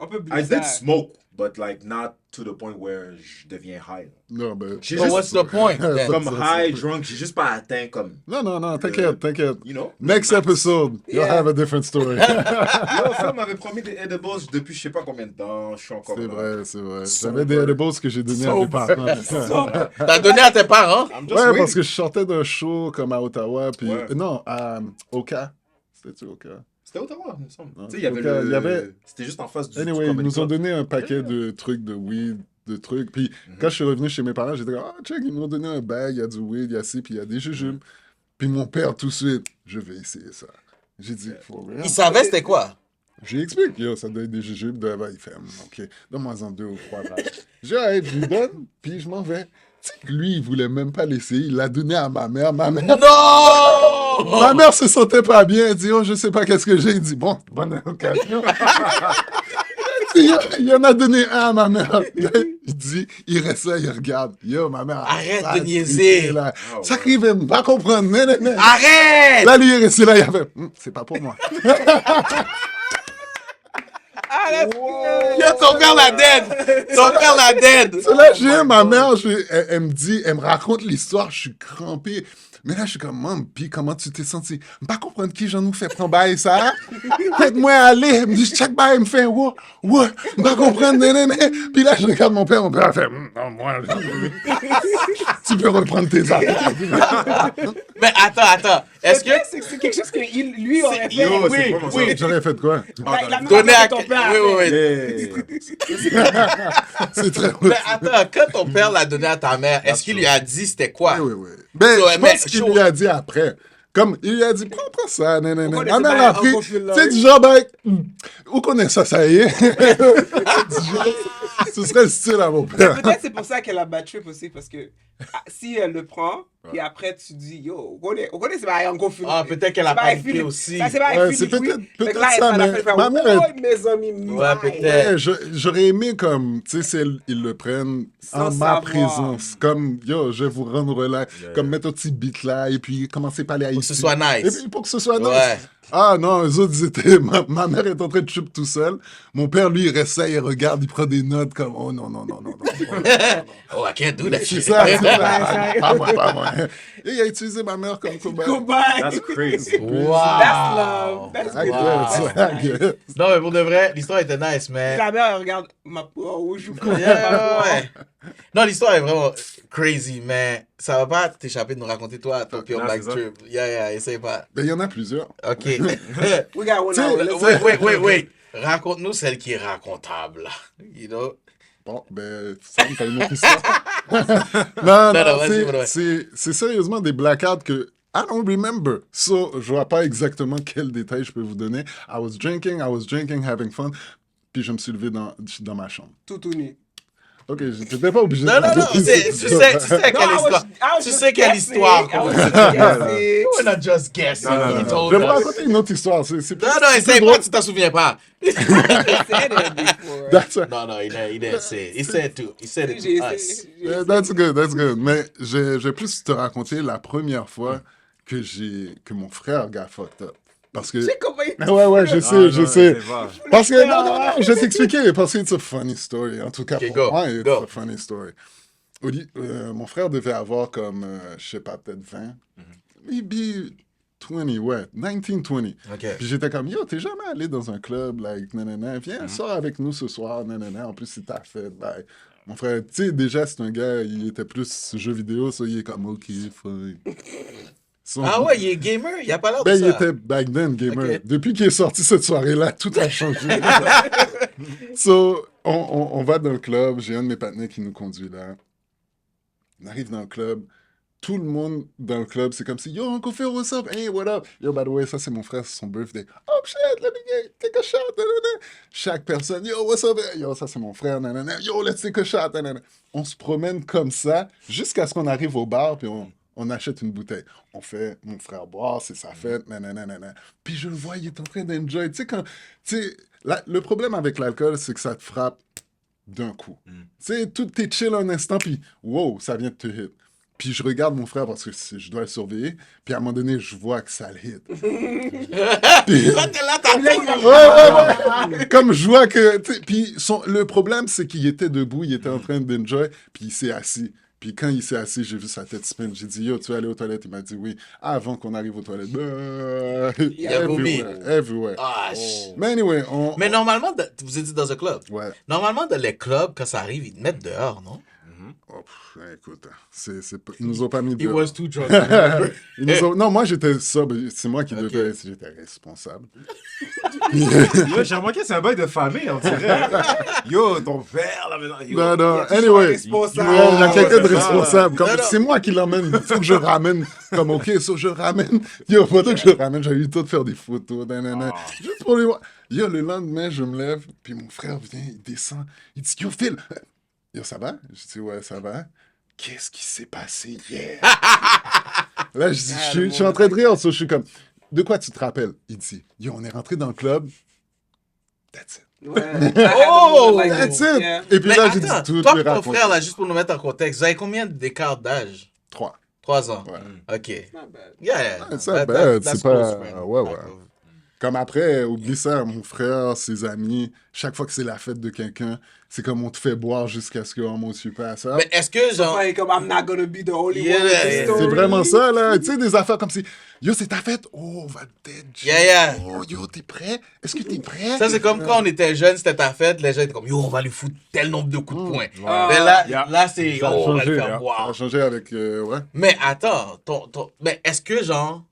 On peut I oublier did ça. smoke, but like not to the point where je deviens high. Non, ben. J'ai So juste what's the point? then? comme Ça, high, drunk, j'ai juste pas atteint comme. Non, t'inquiète. You know? Next max. episode, you'll Yeah. have a different story. Yo, femme m'avait promis des edibles depuis je sais pas combien de temps. Je suis encore C'est là. vrai. Sombre. J'avais des edibles que j'ai donnés à mes parents. T'as donné à tes parents? I'm just Ouais, waiting. parce que je sortais d'un show comme à Ottawa, puis... Ouais. Non, à Oka. C'était-tu Oka? C'était Ottawa, il me semble. Non. Tu sais, il y avait Donc, le. il y avait- C'était juste en face du. Anyway, du ils Comedy nous ont Club. donné un paquet de trucs de weed, de trucs. Puis quand je suis revenu chez mes parents, j'étais comme, ah, check, ils m'ont donné un bag, il y a du weed, il y a ci, puis il y a des jujubes. Puis mon père, tout de suite, je vais essayer ça. J'ai dit, for real? Ils savaient c'était quoi? J'ai expliqué, yo, ça doit être des jujubes. Il fait, ok, donne-moi-en 2 ou 3 bagues. J'ai dit, hey, je lui donne, puis je m'en vais. Tu sais que lui, il voulait même pas l'essayer, il l'a donné à ma mère. Non! Ma mère se sentait pas bien. Elle dit, oh, je sais pas qu'est-ce que j'ai. Il dit, bon, bonne occasion. Il en a donné un à ma mère. Il dit, il reste là, il regarde. Yo, ma mère. Arrête ça de niaiser. crié, là. Oh, Ça ouais. crie, même pas comprendre. Nan. Arrête! Là, lui, il est resté là, il a fait, c'est pas pour moi. Ah, là, Yo, ton père la dead! Ton père la dead! C'est là, j'ai ma mère, elle me dit, elle me raconte l'histoire, je suis crampé. Mais là, je suis comme, maman, puis comment tu t'es senti? Je pas comprendre qui j'en nous fait prendre bail ça. Faites-moi aller. Elle me dit, chaque bail, elle me fait, ouais, je pas comprendre, nan. Puis là, je regarde mon père a fait, non, moi, tu peux reprendre tes affaires. Mais attends. Est-ce que. c'est quelque chose que lui aurait fait? Yo, c'est Oui, vraiment ça. oui. J'aurais fait quoi? La même Donner affaire à. que ton père a Oui, fait. oui. C'est très Mais attends, quand ton père l'a donné à ta mère, est-ce qu'il lui a dit c'était quoi? Oui. Ben, So, je mais pense qu'il je- lui a dit après. Comme, il lui a dit, prends ça, nan. Pourquoi Ma on mère était l'a pas pris. en confinement, Tu sais, oui? du genre, ben, où connaît ça y est. Ce serait le style à mon père. Peut-être c'est pour ça qu'elle a bad trip aussi, parce que si elle le prend, puis après tu dis, yo, on connaît c'est pas un confinement. Ah, peut-être qu'elle a C'est pas un écouté film. aussi. Ça, c'est pas un Ouais, film, c'est oui. peut-être Fait que là, ça, elle a mais fait faire, ma mère ouais, mes amis, Ouais, peut-être. Ouais, j'aurais aimé comme, tu sais, ils le prennent Sans en ma savoir. présence. Comme, yo, je vais vous rendre là. Comme mettre un petit beat là, et puis commencer par les Pour que ce soit Et nice. puis pour que ce soit nice. Ouais. Ah non, eux autres, ils étaient. Ma mère est en train de chip tout seul. Mon père, lui, il reste là, il regarde, il prend des notes comme, oh non. Oh, I can't do that C'est shit. ça, c'est ça. Pas moi. Et il a utilisé ma mère comme cobaye. Cobaye. That's crazy. Wow. That's love. That's I good. guess, I guess. Non, mais pour de vrai, l'histoire était nice, mais. La mère, elle regarde ma peau, je joue Ouais. Non, l'histoire est vraiment crazy, mais ça va pas t'échapper de nous raconter toi ton pure Non, black c'est ça. trip. Yeah, essaye pas. Ben, il y en a plusieurs. Ok. We got one T'sais, hour. Wait. Raconte-nous celle qui est racontable, là. You know? Bon, ben, ça me fait une autre histoire. non, Non, vas-y, pour de vrai. c'est sérieusement des blackouts que I don't remember. So, je vois pas exactement quel détail je peux vous donner. I was drinking, having fun. Puis je me suis levé dans ma chambre. Tout nu. Ok, j'étais pas obligé Non, de non, raconter tu cette sais histoire. quelle histoire. Tu sais quelle histoire. We're not just guessing. Non, He non. told Je vais vous us. raconter une autre histoire. C'est Non, c'est essaye plus pas, drôle. tu t'en souviens pas. That's right. Non, he didn't say it. He said it to J'ai us. essayé. That's good. Mais je vais plus te raconter la première fois que mon frère got fucked up. Parce que... Tu sais comment il Ouais, je sais. c'est vache. Parce que, non, je vais t'expliquer, parce que c'est une funny story. En tout cas, Ok, pour go, moi, c'est go. une funny story. Mon frère devait avoir comme, je sais pas, peut-être 20. Maybe 20, ouais, 19, 20. Ok. Puis j'étais comme, yo, t'es jamais allé dans un club, like, nanana, viens, sors avec nous ce soir, nanana. En plus, c'est ta fête, bye. Mon frère, tu sais, déjà, c'est un gars, il était plus jeu vidéo, ça, il est comme, ok, fine. Ah ouais, il est gamer, il a pas l'air de Ben, ça. il était back then gamer. Ok. Depuis qu'il est sorti cette soirée-là, tout a changé. So, on va dans le club. J'ai un de mes partenaires qui nous conduit là. On arrive dans le club. Tout le monde dans le club, c'est comme si, yo, Uncle Phil, what's up? Hey, what up? Yo, by the way, ça, c'est mon frère, c'est son birthday. Oh, shit, let me take a shot. Nanana. Chaque personne, yo, what's up? Yo, ça, c'est mon frère. Nanana. Yo, let's take a shot. Nanana. On se promène comme ça jusqu'à ce qu'on arrive au bar, puis on achète une bouteille. On fait mon frère boire, c'est sa fête, nanana. Puis je le vois, il est en train d'enjoy. Tu sais, quand. Tu sais, le problème avec l'alcool, c'est que ça te frappe d'un coup. Tu sais, tout t'es chill un instant, puis wow, ça vient de te hit. Puis je regarde mon frère parce que je dois le surveiller. Puis à un moment donné, je vois que ça le hit. Puis- Toi, t'es là, t'as Ouais. Comme je vois que. Puis le problème, c'est qu'il était debout, il était en train d'enjoy, puis il s'est assis. Puis quand il s'est assis, j'ai vu sa tête spin. J'ai dit, yo, tu vas aller aux toilettes? Il m'a dit oui. Avant qu'on arrive aux toilettes. Il a vomi. Everywhere. Ah, sh- Mais anyway, Mais normalement, vous étiez dans un club. Ouais. Normalement, dans les clubs, quand ça arrive, ils te mettent dehors, non? Oh, écoute, ils nous ont pas mis He dehors. was too drunk. Non, moi j'étais sobre. C'est moi qui devais. J'étais responsable. Yo, j'ai remarqué, c'est un bail de famille, on dirait. Yo, ton père, là, maintenant. Yo. Non, anyway. responsable. Ouais, il y a quelqu'un de c'est ça. responsable. Comme, Non, non. c'est moi qui l'emmène. Il faut que je le ramène. Comme, OK, so je le ramène. Yo, pendant que je le ramène, j'avais eu le temps de faire des photos. Nanana. Juste pour les voir. Yo, le lendemain, je me lève. Puis mon frère vient, il descend. Il dit, yo, Phil. Yo, ça va? Je dis, ouais, ça va. Qu'est-ce qui s'est passé hier? Là, je suis en train de rire. So, je suis comme, de quoi tu te rappelles? Il dit, yo, on est rentré dans le club. That's it. Ouais. Oh! That's it. Yeah. Et puis Mais là, j'ai dit attends, tout. toi lui et ton raconter. frère, là, juste pour nous mettre en contexte, vous avez combien d'écart d'âge? 3. 3 ans. Ouais. OK. Not bad. Yeah. It's not bad, c'est pas- close, friend. ouais, ouais. Type of- Comme après, oublie ça, mon frère, ses amis, chaque fois que c'est la fête de quelqu'un, c'est comme on te fait boire jusqu'à ce qu'un monsieur passe. Ah, Mais est-ce que, genre... Ouais, comme I'm not gonna be the only Yeah, one with yeah. this c'est story. vraiment ça, là. Tu sais, des affaires comme si, yo, c'est ta fête. Oh, on va dead. Yeah, yeah. Oh, yo, t'es prêt? Est-ce que t'es prêt? Ça, c'est comme quand on était jeune, c'était ta fête, les gens étaient comme, yo, on va lui foutre tel nombre de coups de poing. Ah, Mais là, yeah. là c'est, Ça a oh, on va changé, le hein. faire Ça a boire. changé avec, ouais. Mais attends, mais est-ce que, genre,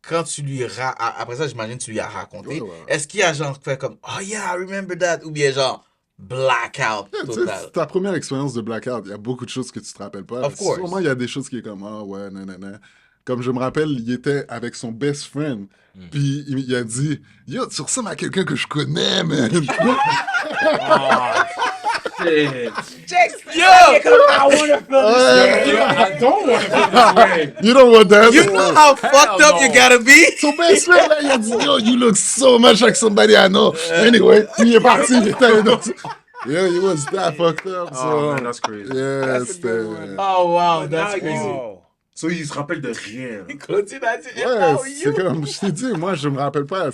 quand tu lui après ça, j'imagine que tu lui as raconté, Ouais, ouais. est-ce qu'il a, genre, fait comme, oh yeah, I remember that, ou bien, genre, blackout Tu sais, total? c'est ta première expérience de blackout. Il y a beaucoup de choses que tu te rappelles pas. Of course. Sûrement, il y a des choses qui est comme, ah ouais, nanana. Comme je me rappelle, il était avec son best friend. Puis il a dit, yo, tu ressembles à quelqu'un que je connais, man. Jake's Yo! I wanna feel Ouais. this. I don't want to feel this way. You know what that? You know how fucked up no. you gotta be? Son best friend, là, il a dit, yo, you look so much like somebody I know. Anyway, il est parti, il était un autre. Yo, he was that fucked up. Oh, So, man, that's crazy. yeah, That's a good one. c'était... Oh wow, But that's now crazy. Oh. So, il se rappelle de rien. Claudine a dit, Ouais, oh, c'est you. comme, je t'ai dit, moi, je me rappelle pas.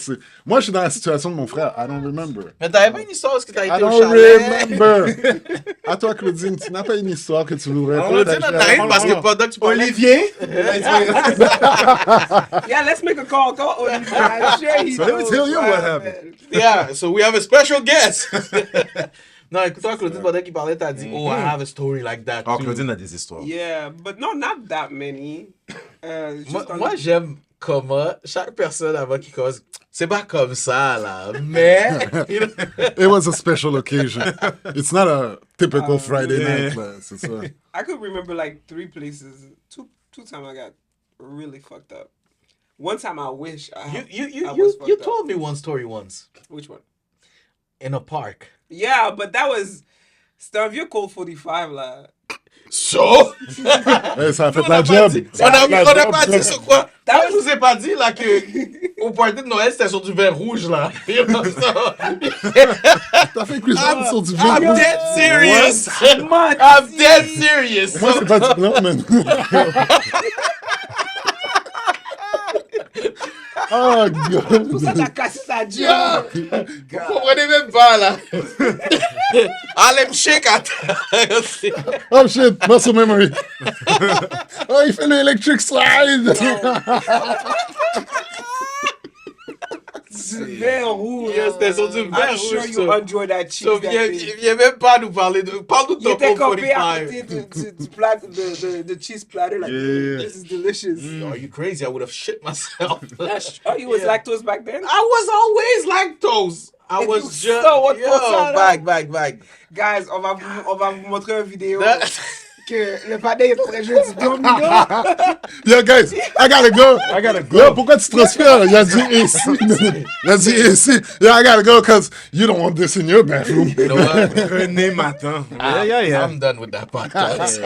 Moi, je suis dans la situation de mon frère. I don't remember. Mais t'avais pas une histoire parce que t'as I été au don't chalet? remember. À toi, Claudine, tu n'as pas une histoire que tu voudrais pas. Claudine, t'as rien parce que pendant que tu parlais... Olivier? Yeah, let's make a call. Call Olivier. I'm sure he So let me knows tell you what man. happened. Yeah, so we have a special guest. Non, écoute-toi, Claudine, pendant qu'il parlait, t'as dit, oh, I have a story like that. Oh, too. Claudine a des histoires. Yeah, but no, not that many. Just on- Moi, j'aime comment chaque personne avant qu'il cause, c'est pas comme ça, là, mais... It was a special occasion. It's not a typical Friday yeah. night, là, c'est ça. I could remember like 3 places. Two times I got really fucked up. One time I wish I I was fucked You up. told me one story once, Which one? in a park. Yeah, but that was c'était un vieux Colt 45 là. So? Hey, ça a fait On la a pas job. dit- Ça a fait la on a job. pas dit sur quoi? Je vous ai pas dit, là, que au party de Noël, c'était sur du vin rouge, là. T'as fait cuisine sur du I'm vin. dead serious. What? I'm dead serious. Moi, c'est pas du blanc, man. Oh, Tout ça God. t'as cassé sa job. Yeah. Vous comprenez même pas, là. Allez me shake à terre. Oh, shit. Muscle memory. Oh, il fait le electric slide. Du vin rouge. Yeah, c'était sur du vin I'm sure rouge, you ça. enjoy that cheese. So, that viens, day. viens même pas nous parler de... Parle-nous de Il ton était Coke campé à 45. côté du plat, the cheese platter. Like, Yeah. this is delicious. Are you crazy? I would have shit myself. Oh, you was Yeah. lactose back then? I was always lactose. I Et was tout just... ça, what Yo, for ça, là? back. Guys, on va vous montrer une vidéo That- que le padé est en train de jouer du domino. Yo, guys, I gotta go. Yo, pourquoi tu transfères? Il a dit ici. Il a dit ici. Yo, I gotta go because you don't want this in your bathroom. You know what? René Matin. Yeah. I'm done with that podcast.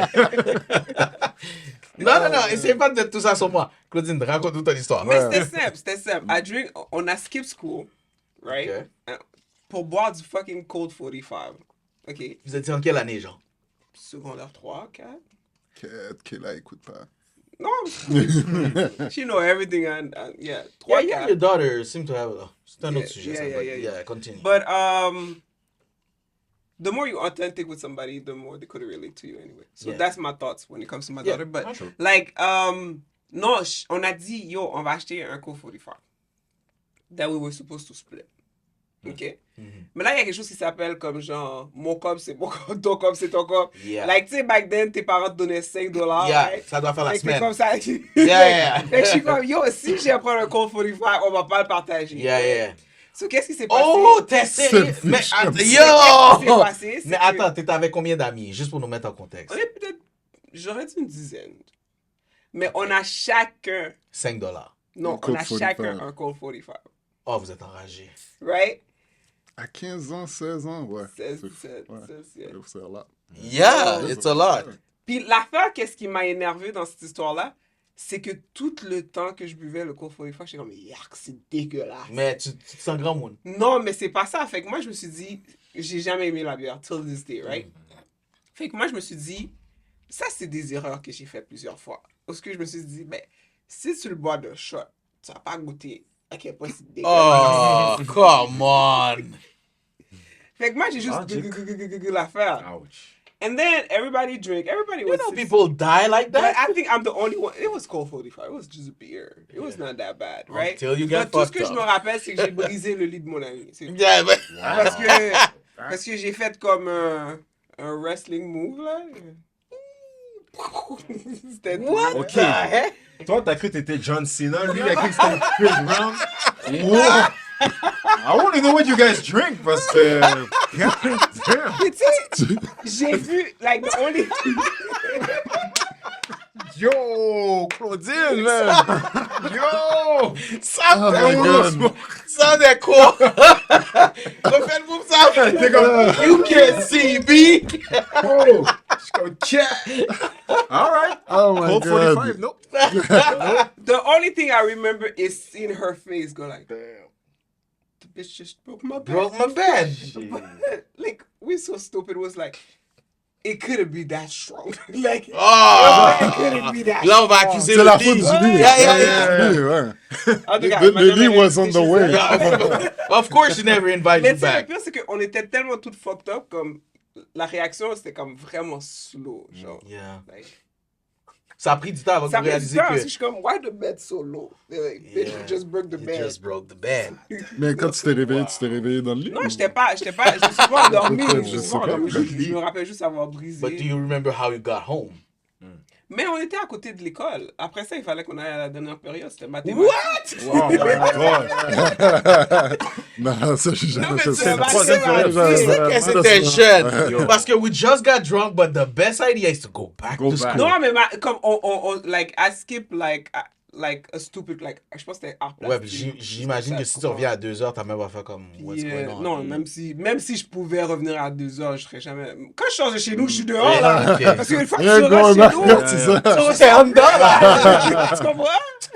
Non, essayez pas de mettre tout ça sur moi. Claudine, raconte-nous ton histoire. Mais c'était simple. On a skip school, right? Ok. Pour boire du fucking Cold 45. OK. Vous étiez en quelle année, genre? Secondaire 3, 4. T'inquiète, Kayla écoute pas. Non, she know everything and yeah. Yeah, you and your daughter seem to have c'est un autre sujet. Yeah, ça, yeah, but yeah, yeah. Continue. But the more you're authentic with somebody, the more they could relate to you anyway. So Yeah. that's my thoughts when it comes to my Yeah, daughter. But true. like, non, on a dit, yo, on va acheter un Colt 45 that we were supposed to split. OK? Mais là, il y a quelque chose qui s'appelle comme genre, mon cop, c'est mon cop, ton cop, c'est ton cop. Yeah. Like, tu sais, back then, tes parents te donnaient $5. Yeah, right? ça doit faire la Fait que semaine. t'es comme ça. Yeah. Fait que je suis comme, yo, si j'ai à prendre un Colt 45, on va pas le partager. Yeah, yeah. So, qu'est-ce qui s'est passé? Oh, t'es sérieux? C'est Mais fichu. attends, Qu'est-ce qui s'est yo! passé? C'est Mais que- attends, t'étais avec combien d'amis? Juste pour nous mettre en contexte. On est peut-être, j'aurais dit une dizaine. Mais on a chacun, $5. non, Un on Colt a chacun 45. un Colt 45. Oh, vous êtes enragés. Right? À 15 ans, 16 ans, ouais. 16, C'est- 17, ouais. 16, yeah. C'est là. Yeah, it's a lot. Puis l'affaire, qu'est-ce qui m'a énervé dans cette histoire-là, c'est que tout le temps que je buvais le Colt 45, j'étais comme, yark, c'est dégueulasse. Mais tu te sens grand monde. Non, mais c'est pas ça. Fait que moi, je me suis dit, j'ai jamais aimé la bière, till this day, right? Fait que moi, je me suis dit, ça, c'est des erreurs que j'ai faites plusieurs fois. Parce que je me suis dit, ben, si tu le bois de shot, tu vas pas goûter à quel point c'est dégueulasse. Oh, come on. Fait que moi, j'ai juste l'affaire. Ouch. And then everybody drink. Everybody You was know people die like But that? I think I'm the only one. It was Colt 45. It was just a beer. It was not that bad, right? Until you But get tout ce fucked que je me up. rappelle, c'est que j'ai brisé le lit de mon ami. C'est tout. Yeah, but... Parce que j'ai fait comme un wrestling move, là. C'était tout. What Ok. the heck? Toi, t'as cru que t'étais John Cena, lui, il a cru que c'était Chris Brown. Wow. I want to know what you guys drink, parce que... Damn. Puis tu sais, j'ai vu, like, the only... Yo, Claudine, man. Yo. Ça, my God. ça, c'est quoi? Refais le move, ça. T'es comme... You can't see me. Oh. Je suis comme... Yeah. All right. Oh my Colt God. 45, nope. The only thing I remember is seeing her face go like, damn, the bitch just broke my back. Broke my bed. Like, we're so stupid. It was like, it couldn't be that strong. Like, Oh. it couldn't be that Là, on va strong. accuser C'est le la lit. faute du lit. Yeah, yeah, yeah. Ouais. En tout cas, The- ma the jamais Lee was on invité the chez way. elle. Of course, you never invite Mais you tu sais, le back. pire, c'est qu'on était tellement toutes fucked up, comme, la réaction, c'était comme vraiment slow, genre. Yeah. Like, Ça a pris du temps avant que ça vous fait du réalisiez temps, parce que que... je suis comme, why the bed so low? They're like, bitch, Yeah. you just broke the You bed. just broke the bed. Mais quand tu t'es réveillé dans le lit? Non, je suis pas, je suis pas endormi. Peut-être, Je je suis sais pas pas. endormi. Je me rappelle juste avoir brisé. But do you remember how you got home? Mais on était à côté de l'école. Après ça, il fallait qu'on aille à la dernière période. C'était mathématiques. Wow, my God. Non, ça, j'ai jamais mais fait tu ça. vas troisième mathématiques. période. C'est ça que Ouais, c'était ça. jeune. Parce que we just got drunk, but the best idea is to go back Go to back. school. Non, mais comme like, I skip like a stupid, like, je pense que c'était art Ouais, plastique. puis j'imagine que si tu reviens à 2h, ta mère va faire comme what's Puis, going on? non, même si je pouvais revenir à 2h, je serais jamais. Quand je sors de chez nous, je suis dehors là. Ok. Parce qu'une fois que Rien tu going rentres back, chez nous, c'est ça. tu C'est en dedans, là! tu comprends?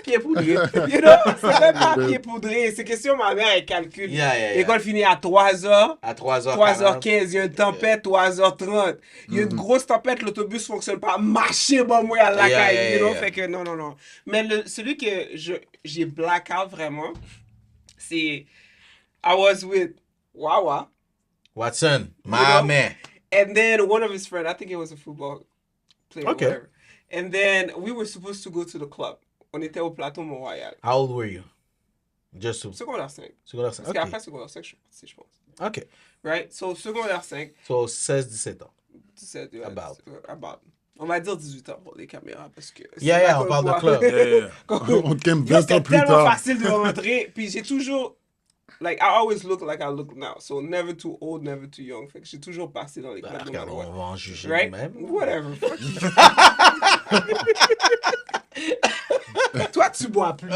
Pied poudré. You know, c'est même pas pied poudré. C'est question, ma mère, elle calcule. Yeah, yeah, yeah. L'école finit à 3h. À 3h. 3h15, il y a une tempête, 3h30. Il y a une grosse tempête, l'autobus fonctionne pas. Marcher, bon, moi, à la Yeah, caille. yeah, You know, yeah. fait que non. Mais celui que j'ai blackout vraiment, c'est I was with Wawa. Watson, my know? man. And then one of his friends, I think it was a football player, Okay. whatever. And then we were supposed to go to the club. On était au plateau Mont-Royal. How old were you? Just to... Secondaire 5. Secondaire Parce 5. qu'après secondaire 5, je suis parti, je pense. OK. Right? So, secondaire 5, So, 16-17 ans. 17, ouais, About. about. On va dire 18 ans pour les caméras parce que... Yeah, c'est yeah, là on qu'on parle de voit. club. Yeah, yeah. On te calme Yo, 20 c'était ans plus tellement tard. facile de rentrer. Puis j'ai toujours... Like, I always look like I look now. So, never too old, never too young. Fait que j'ai toujours passé dans les Bah, clubs. no regarde, matter what. on va en juger Right? nous-mêmes. Whatever. Fuck you. Toi, tu bois plus.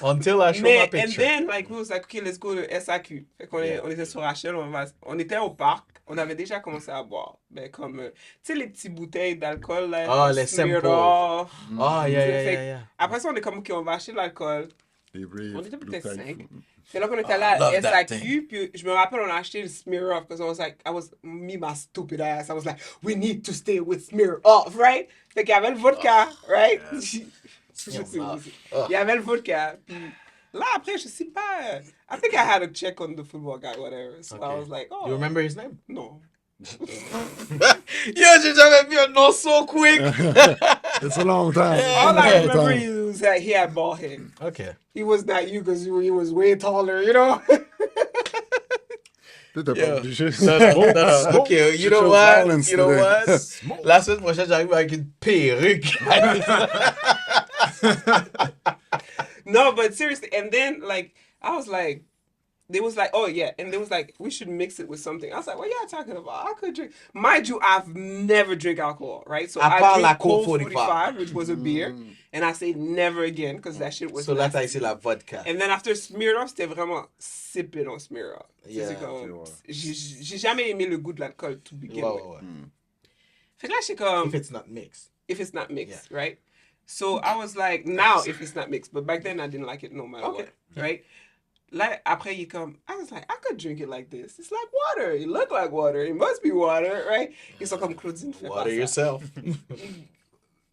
Until I show my Mais, and picture. then, like, we was like, okay, let's go to SAQ. Fait qu'on on était sur Rachel, on était au parc, on avait déjà commencé à boire. Ben, comme, tu sais, les petites bouteilles d'alcool, là. Ah, les Smirnoff. samples. Ah, yeah, Fait yeah, que yeah, yeah. Après ça, on est comme, ok, on va acheter de l'alcool. Les Rave, On était Blue peut-être Typhoon. 5. C'est là qu'on était là love à that SAQ, puis je me rappelle, on a acheté le Smear Off, because me, my stupid ass, I was like, we need to stay with Smear Off, right? Fait qu'il y avait le vodka, right? Il y avait le vodka, puis là, après, je sais pas, I think I had a check on the football guy, whatever, so I Okay. was like, oh. You remember his name? No. Yo, j'ai jamais vu un nom so quick. It's a long time. All I Long remember time. is that he had bald head. Okay. He was not you, because he was way taller, you know? T'es pas Yeah. obligé. Non. Ok, you know Show what? violence You know today. what? La semaine prochaine, j'arrive avec une perruque. No, but seriously, and then like I was like, they was like, oh yeah, and they was like, we should mix it with something. I was like, what y'all talking about? I could drink. Mind you, I've never drank alcohol, right? So À I part drink la Colt Colt 45, which was a beer, and I say never again because that shit was. So là, t'as nasty. essayé la vodka. And then after Smirnoff, c'était vraiment sipping on Smirnoff. Yeah, C'est comme, ok, ouais. j'ai jamais aimé le goût de l'alcool to begin Ouais, with. ouais, ouais. Fait que là, c'est comme, If it's not mixed. if it's not mixed, right? So I was like, now if it's not mixed, but back then I didn't like it no matter Okay. what, right? Like après il come, I was like, I could drink it like this. It's like water. It look like water. It must be water, right? Ils sont comme Claudine fait pas Water ça. yourself.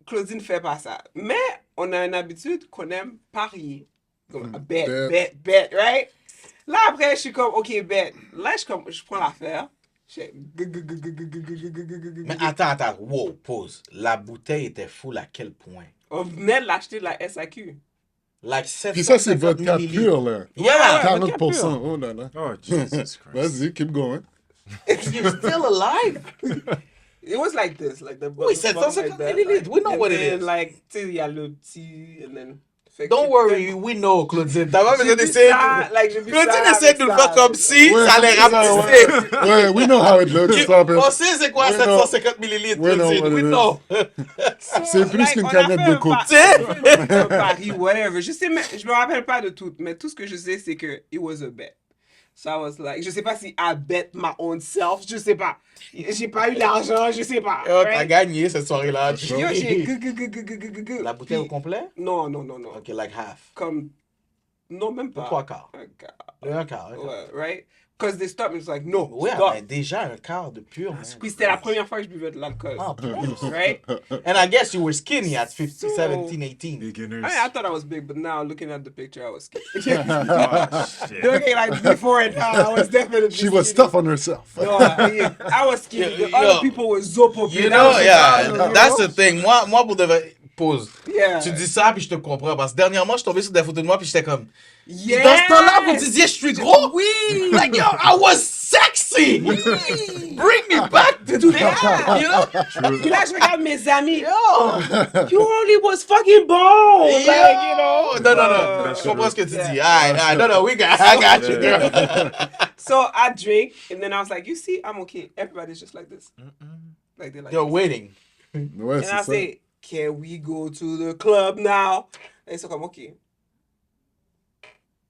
Claudine fait pas ça. Mais on a une habitude qu'on aime parier. Comme bet, Bet. bet, bet, right? Là après je suis comme, ok bet. Là je prends l'affaire. Je fais Mais attends, wow, pause. La bouteille était full à quel point? On venait de l'acheter de la SAQ. Like 750 Puis ça, c'est vodka millilitres. pur, là. Yeah, vodka 40%. Oh là là. Oh, Jesus Christ. Vas-y, keep going. you're still alive? It was like this, like the Oui, 750 millilitres. We know and what it then, is. like, tu sais, il y a le petit, and then... Fait que Don't j'ai- worry, we know, Claudine. T'as pas J'ai besoin bu d'essayer. ça, like, j'ai bu Claudine ça essaie de nous le faire comme si Ouais, ça allait c'est ça, rapetisser. Ouais, we know how it looks. Stop it. On sait c'est quoi We know. 750 millilitres, We know Claudine. what We it is. know. C'est plus Like, qu'une on a canette fait de un coke. pa- Tu sais? un pari, whatever. Je sais, mais je me rappelle pas de tout, mais tout ce que je sais, c'est que it was a bet. So I was like, je sais pas si I bet my own self, je sais pas. J'ai pas eu l'argent, je sais pas. Yo, t'as right? gagné cette soirée-là. Yo, j'ai gu. La bouteille au Puis- complet? Non. Ok, like half. Comme, non, même pas. Trois quarts. Un quart. Le un quart. Ouais, right? Because they stopped me, it's like, no, Ouais, stop. mais déjà un quart de pur. man. Puis c'était la première fois que je buvais de l'alcool. Ah, plus. Right? And I guess you were skinny at 15, So- 17, 18. Beginners. I thought I was big, but now looking at the picture, I was skinny. Oh, shit. Looking like before and now, I was definitely She was skinny. tough on herself. No, I was skinny. The Yo, other people were so popular. You That know, was the yeah, problem, you that's know? the thing. Moi pour de vrai, pause. Yeah. Tu dis ça, puis je te comprends. Parce que dernièrement, je suis tombé sur des photos de moi, puis j'étais comme... Yes. Dans ce temps-là, vous disiez, je suis gros? Oui. Like, yo, I was sexy! Bring me back to that, you know? Puis là, je regarde mes amis. Yo! You only was fucking bald. Like, you know. Non, je comprends ce que tu dis. No, I got you, girl. So I drink, and then I was like, you see, I'm okay. Everybody's just like this. Like they're like You're this. waiting. Ouais, And I c'est ça. say, can we go to the club now? And so I'm okay.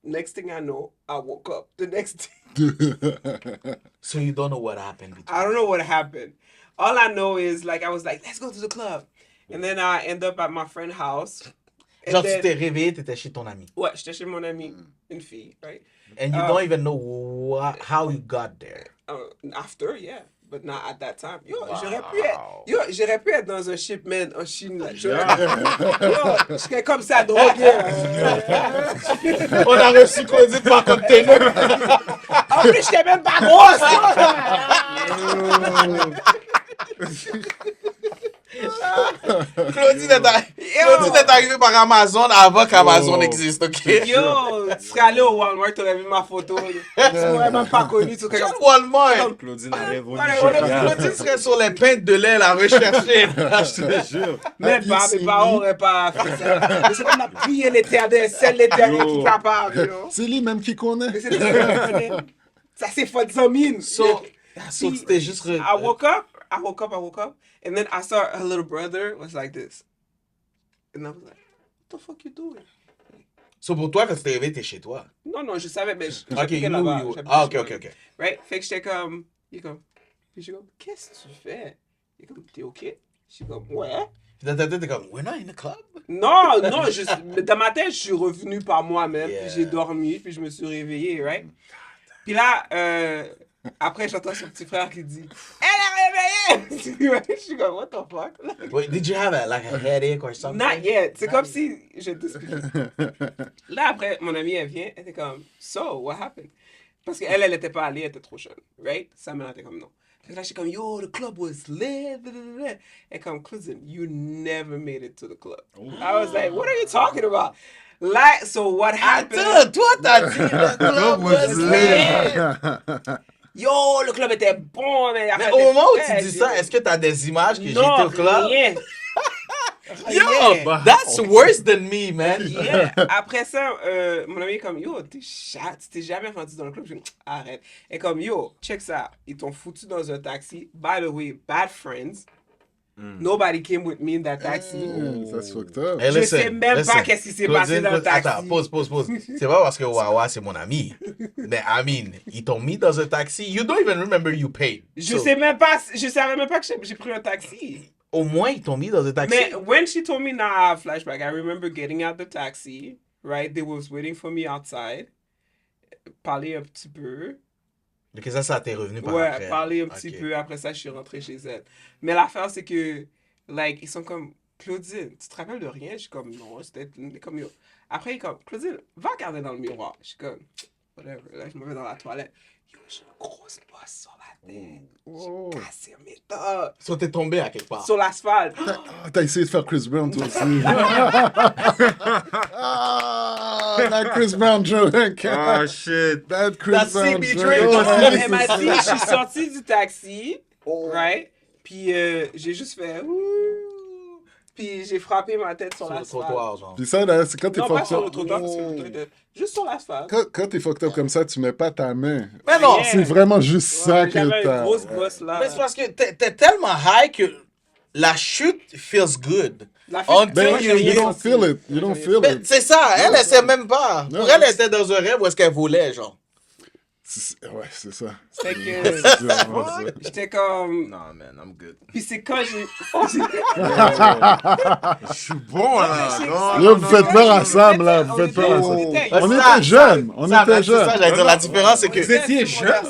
Next thing I know, I woke up. The next day, So you don't know what happened between I don't know what happened. All I know is like I was like, let's go to the club. And then I end up at my friend's house. And Genre, tu then, t'es réveillé, t'étais chez ton ami. ouais, j'étais chez mon ami, une fille, right? And you don't even know how you got there. After, yeah. But not at that time. Yo, j'aurais pu être dans un shipment en Chine. Là. Yo, je serais comme ça, drogué. On a reçu Claudine par container. En plus, j'étais même pas grosse. Claudine est arrivée par Amazon avant qu'Amazon Oh. existe, ok? Yo, tu serais allé au Walmart, t'aurais vu ma photo. là. Tu m'aurais même pas connu. Tu serais Quel comme... Walmart? Claudine arrive au Ouais, Nigeria. Claudine serait sur les peintes de lait à rechercher. Je te jure. Même pas, mes parents auraient pas fait ça. Mais c'est comme la prière l'éternel, celle l'éternel qui est capable, you know. C'est lui même qui connaît. Mais c'est le Seigneur qui connaît. Ça s'est fait de mine. So tu t'es juste... I woke up, and then I saw her little brother was like this. And I was like, what the fuck you doing? So pour toi, quand tu t'es réveillé, t'es chez toi. Non, je savais, mais Ok, j'habitais you là-bas. knew. J'habitais Ah, chez ok, moi. ok. Right? Fait que j'étais comme, il est comme, puis je suis comme, qu'est-ce que tu fais? Il est comme, t'es ok? Je Je suis comme, ouais. Puis dans ta tête, t'es comme, we're not in the club. Non, non, dans ma tête, je suis revenu par moi-même, Yeah. puis j'ai dormi, puis je me suis réveillé, right? Puis là, après, j'entends son petit frère qui dit, elle est réveillée! Je suis comme, what the fuck? Wait, did you have like a headache or something? Not yet. C'est comme si je t'explique. Là, après, mon amie, elle vient, elle était comme, so, what happened? Parce qu'elle, elle était pas allée, elle était trop jeune, right? Sa mère était comme, non. Fait que là, j'étais comme, yo, the club was lit. Elle comme, cousin, you never made it to the club. I was like, what are you talking about? Like, so what happened? Attends, toi, t'as dit le club was lit. Yo, le club était bon, mais... Mais au moment où tu dis ça, est-ce que t'as des images que j'étais non, au club? rien. Yo, Rien. that's worse than me, man. Yeah. Après ça, mon ami est comme, yo, t'es chat, tu t'es jamais rendu dans le club. Je dis, arrête. Et comme, yo, check ça. Ils t'ont foutu dans un taxi. By the way, bad friends. Nobody came with me in that taxi. That's fucked up. Hey, Je listen, sais même listen. pas qu'est-ce qui s'est passé dans le taxi. Attends, pause. C'est pas parce que Wawa, c'est mon ami. Mais, I mean, ils t'ont mis dans un taxi. You don't even remember you paid. Je So, sais même pas, je savais même pas que j'ai pris un taxi. Au moins, ils t'ont mis dans un taxi. Mais when she told me now, I have flashback. I remember getting out the taxi, right? They was waiting for me outside. Parler un petit peu. Donc ça t'est revenu par Ouais, après. parler un petit Ok. peu. Après ça, je suis rentré chez elle. Mais l'affaire, c'est que, like, ils sont comme, Claudine, tu te rappelles de rien? Je suis comme, non, c'était comme, yo. Après, il est comme, Claudine, va regarder dans le miroir. Je suis comme, whatever. Là, je me mets dans la toilette. Yo, j'ai une grosse bosse sur la tête. Oh. J'ai cassé mes dents. So, t'es tombé à quelque part. Sur l'asphalte. Ah, t'as essayé de faire Chris Brown, toi aussi. Ah, that Chris Brown joke. Ah, shit. That Chris That Brown CB joke. drink. Elle m'a dit, je suis sortie du taxi, right? Puis j'ai juste fait, ouh. Puis j'ai frappé ma tête sur Sur le l'asphalte. trottoir, genre. Puis ça, là, c'est quand t'es Non, pas fucked sur le up. trottoir, parce que le truc de... juste sur l'asphalte. Quand t'es fucked up comme ça, tu mets pas ta main. Mais non, Yeah. C'est vraiment juste ça Ouais, que j'avais une t'as. grosse bosse là. mais c'est parce que t'es tellement high que la chute feels good. La fille- Until Ben, Moi, j'ai you rien you don't senti. feel it. You don't feel Mais it. c'est ça, elle sait même pas. Non, Pour elle, non, elle était dans un rêve où est-ce qu'elle volait, genre. Ouais, c'est ça. Fait que C'est vraiment ça. j'étais comme... Non, man, I'm good. Puis c'est quand j'ai... Je suis bon, là. Non, Là, vous faites peur à Sam, là. Vous faites peur à Sam. On était jeunes. On était C'est ça, jeunes. j'allais dire, la différence, c'est que... Vous étiez jeune.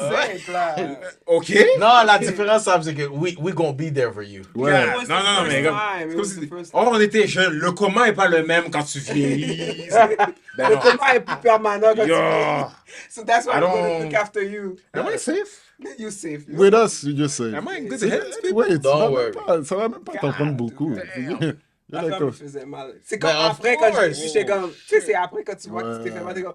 OK? Non, la différence, Sam, c'est que we gonna be there for you. Ouais. Non, mais comme, c'est comme si... Oh, on était jeunes. Le comment est pas le même quand tu vieillis. Ben Le non. coma est plus permanent quand tu Yo. vieillis. So that's why I I'm gonna don't- look after you. Am I safe? You safe. With us, you just say. Am I in good C'est- hands, people? Ouais, Don't ça va même pas t'en prendre beaucoup. La You're like, femme me oh, faisait mal. C'est comme Ben, of après, quand course. j'étais comme... Tu sais, c'est après quand tu vois que tu t'es fait mal, t'es comme...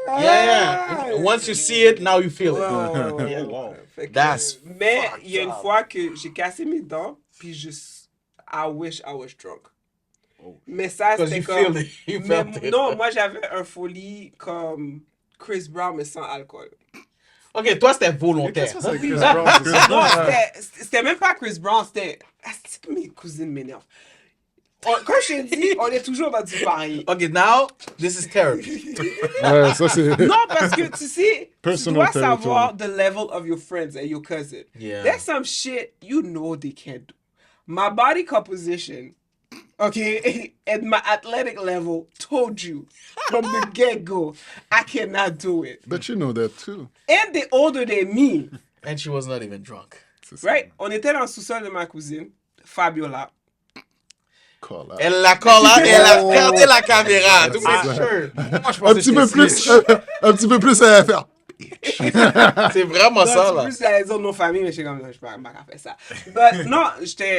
Yeah. Once you see it, now you feel it. Ouais. wow. Fait que, That's mais il y a une fucked up. fois que j'ai cassé mes dents, puis I wish I was drunk. Mais ça, Because c'était you comme... feel it. You Mais felt it. non, moi, j'avais un folie comme Chris Brown, mais sans alcool. Ok, toi, c'était volontaire. qu'est-ce que c'est Chris Brown, c'est ça? Non, c'était même pas Chris Brown, c'était... Ah, c'est que mes cousines m'énervent. Comme je t'ai dit, on est toujours dans du pareil. Ok, now, this is therapy. Ouais, ça c'est. Non, parce que tu sais, tu Personal dois territory. savoir the level of your friends and your cousin. Yeah. There's some shit you know they can't do. My body composition, okay, at my athletic level, told you from the get-go, I cannot do it. But you know that too. And they're older than me, And she was not even drunk. C'est ça. right? On était dans le sous-sol de ma cousine, Fabiola. Call out. Elle l'a call out et elle a regardé la caméra. To Ah. make sure. Moi, je Un pensais petit que peu c'était plus, Switch. un petit peu plus à faire. C'est vraiment ça, Non, là. c'est plus la raison de nos familles, mais je suis comme, non, je peux pas faire ça. But, non,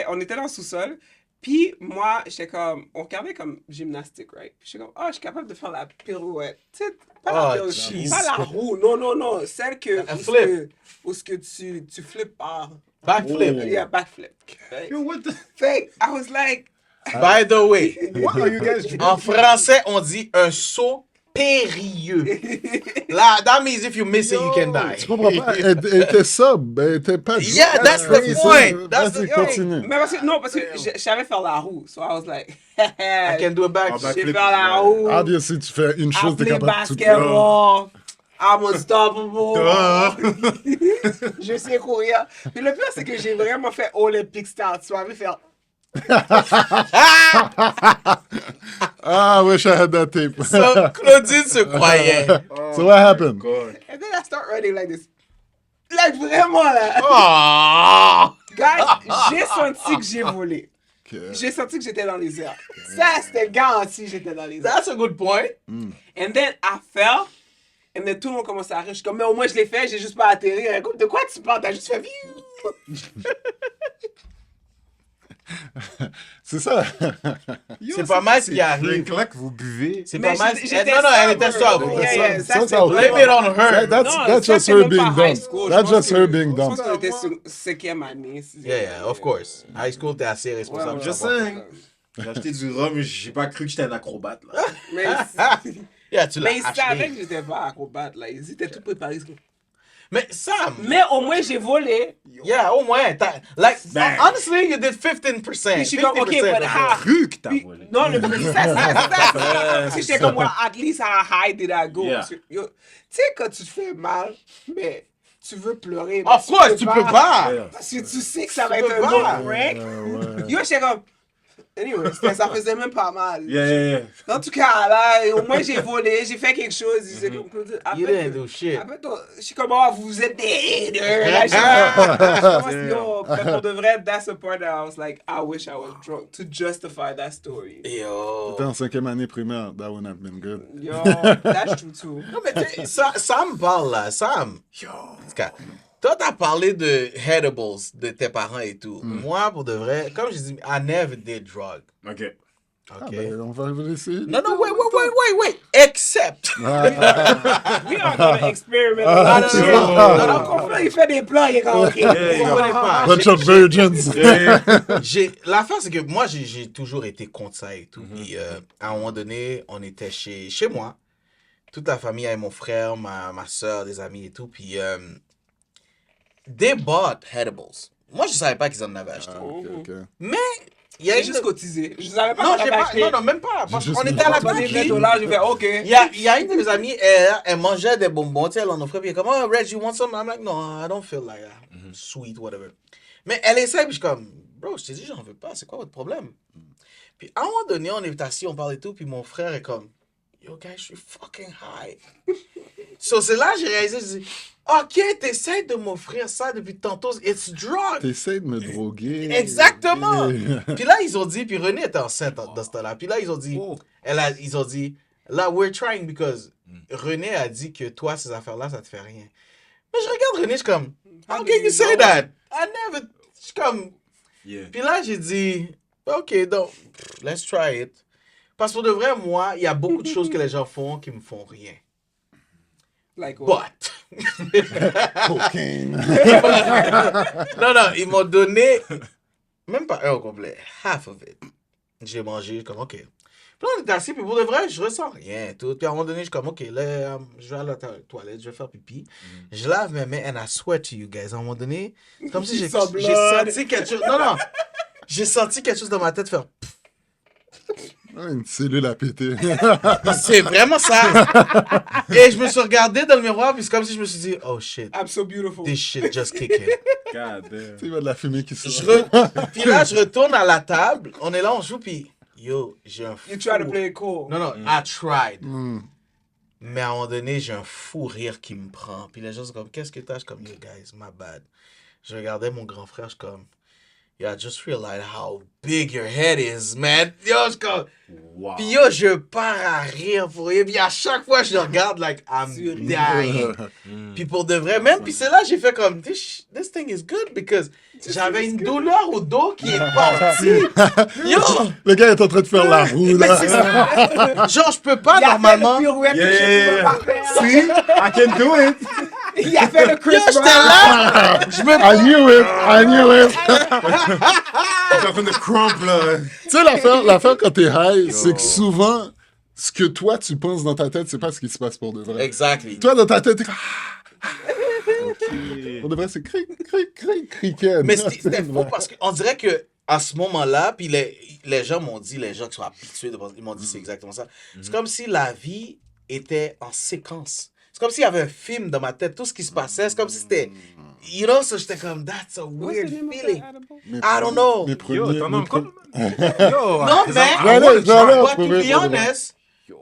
on était dans le sous-sol, puis moi, j'étais comme, on regardait comme gymnastique, right? Puis j'étais comme, oh, je suis capable de faire la pirouette. Tu sais, pas la Oh, pirouette, jeez. pas la roue, non, celle que, Un où ce flip. que- où ce que tu flippes par... Backflip. Yeah, backflip. Right? Yo, what the... Fait, I was like, By the way, What are you guys drinking? en français, on dit un saut périlleux. Là, that means if you miss it, you can die. Tu comprends pas? Elle était sub. Elle était pas. Yeah, that's the crazy. point. That's Vas-y, the- continue. mais parce que je savais faire la roue, so I was like, I can do a back. Oh, je sais backflip. faire la roue. Obviously, tu fais une I chose, t'es play capable de tout basketball. I'm unstoppable. Duh. Je sais courir. Puis le pire, c'est que j'ai vraiment fait Olympic style. Tu m'avais fait I wish I had that tape. So, Claudine se croyait. So what happened? God. And then I start running like this. Like vraiment là. Oh! Guys, j'ai senti que j'ai volé. Okay. J'ai senti que j'étais dans les airs. Ça, c'était garanti que j'étais dans les airs. That's a good point. And then, I fell. And then, tout le monde commence à rire. Je suis comme, mais au moins, je l'ai fait, j'ai juste pas atterri. Comme, de quoi tu parles? T'as juste fait... C'est ça. C'est pas mal ce qui arrive. Là que vous buvez. C'est Mais pas mal. j'étais Non, non, elle était sober. sobre. Yeah, yeah, Ça, c'était ça, Blame it on her. That's Non, just ça, c'est her même being pas high dumb. school. That's Je pense just que- her being Je dumb. pense qu'on était sur 5e année. Yeah, yeah, of course. High school, t'es assez responsable. Je sais. J'ai acheté du rhum, j'ai pas cru que j'étais un acrobate, là. Mais, Yeah, tu l'as mais ils savaient acheté. que j'étais pas acrobate. Là. Ils étaient tout préparés. Mais Sam, Mais au moins, j'ai volé. yeah, au moins, like, Bang. honestly, you did 15%. Puis je suis comme, OK, 50%. but how? Cru que t'as Puis- volé. Non, le c'est ça. Si j'étais comme, well, at least how high did I go? Yeah. Parce que, yo, tu sais, quand tu te fais mal, mais tu veux pleurer. mais Of course, tu peux pas. Yeah. Parce que tu sais que ça va Tu être peux un pas. long break. Ouais. Yo, j'étais comme, anyway, ça faisait même pas mal. Yeah. En tout cas, là, au moins j'ai volé, j'ai fait quelque chose. C'est comme, You didn't do shit. après, je suis comme, oh, vous êtes des haters. Là, je commence, yo, mais pour de vrai, that's the part that I was like, I wish I was drunk to justify that story. Yo. T'es en 5e année primaire. That would have been good. Yo, that's true too. Non, mais tu sais, Sam parle là. Sam. Yo. En tout cas, toi, t'as parlé de edibles de tes parents et tout. Moi, pour de vrai, comme je dis, I never did drug. Ok. Ah, OK? ben, on va laisser. Non, non, wait. Except. We are gonna experiment a Ah, lot of non, shit. non, non, non. On comprend, il fait des plans, il est comme, ok. Vous comprenez pas. Bunch of virgins. L'affaire, c'est que moi, j'ai toujours été contre ça et tout. Puis, à un moment donné, on était chez moi. Toute la famille, avec mon frère, ma soeur, des amis et tout. Puis, they bought edibles. Moi, je savais pas qu'ils en avaient acheté. Ah, ok, ok. Mais, il y a J'ai une... juste cotisé. Je savais pas Non, qu'on j'ai avait pas... acheté. Non, même pas. Parce Juste qu'on mis était à la droit. Pas des cookie. $20, j'ai fait, ok. Il y a une de mes amies, elle mangeait des bonbons, tu sais, elle en offrait, puis elle est comme, oh, Reg, you want some? I'm like, no, I don't feel like that. Sweet, whatever. Mais elle essaie, puis je suis comme, bro, je t'ai dit, j'en veux pas, c'est quoi votre problème? Puis à un moment donné, on est assis, on parle et tout, puis mon frère est comme, yo, guys, je suis fucking high. So, c'est là que j'ai réalisé, je dis, ok, t'essaies de m'offrir ça depuis tantôt, it's drug. T'essaies de me droguer. Exactement. Puis là, ils ont dit, puis René était enceinte dans ce temps-là. Puis là, ils ont dit, ils ont dit, là, we're trying because René a dit que toi, ces affaires-là, ça te fait rien. Mais je regarde René, je suis comme, how can you say that? I never, je suis comme, Yeah. puis là, j'ai dit, ok, donc, let's try it. Parce que pour de vrai, moi, il y a beaucoup de choses que les gens font qui me font rien. Like what? But, Cocaine. non, ils m'ont donné même pas un au complet, half of it. J'ai mangé, comme, ok. Puis là, on est assis, puis pour de vrai, je ressens rien, tout. Puis à un moment donné, je suis comme, ok, là, je vais à la toilette, je vais faire pipi. Je lave mes mains, and I swear to you guys, à un moment donné, c'est comme si j'ai Some blood. senti quelque chose. Non, j'ai senti quelque chose dans ma tête faire. Ah, une cellule à péter. C'est vraiment ça. Et je me suis regardé dans le miroir, puis c'est comme si je me suis dit, oh shit, I'm so beautiful. this shit just kicked in. God damn. Il y a de la fumée qui sort. Puis là, je retourne à la table, on est là, on joue, puis yo, j'ai un fou. You try to play it cool. Non, I tried. Mm. Mais à un moment donné, j'ai un fou rire qui me prend. Puis les gens sont comme, qu'est-ce que t'as? Je suis comme, yo, guys, my bad. Je regardais mon grand frère, je suis comme, yo, I just realized how big your head is, man. Yo, je suis comme, Wow. puis yo, je pars à rire pour rien. Puis à chaque fois, je le regarde, like, I'm dying. Puis pour de vrai, même, puis c'est là j'ai fait comme, this thing is good, because j'avais une douleur au dos qui est partie. Yo! Le gars est en train de faire la roue, Mais c'est là. ça. Genre, je peux pas Il a normalement. fait le pirouette que je Yeah. peux pas faire. See? I can do it. Il a fait le Chris Yo, j'étais Brown. là! Je me I knew it. Je suis en train de crump, là. Tu sais, l'affaire quand t'es high, c'est que souvent, ce que toi, tu penses dans ta tête, c'est pas ce qui se passe pour de vrai. Exactly. Toi, dans ta tête, t'es comme... Pour de vrai, c'est cricket. Mais c'était faux parce qu'on dirait que à ce moment-là, puis les gens m'ont dit, les gens qui sont habitués, ils m'ont dit c'est exactement ça. C'est comme si la vie était en séquence. c'est comme s'il y avait un film dans ma tête. Tout ce qui se passait, c'est comme si c'était... You know, so j'étais comme, that's a What's weird the name of feeling. that edible? I don't know. Mes Yo, premiers... t'en as mes encore? pre- Yo, Non, mais... J'allais But to trouver be pour de honest,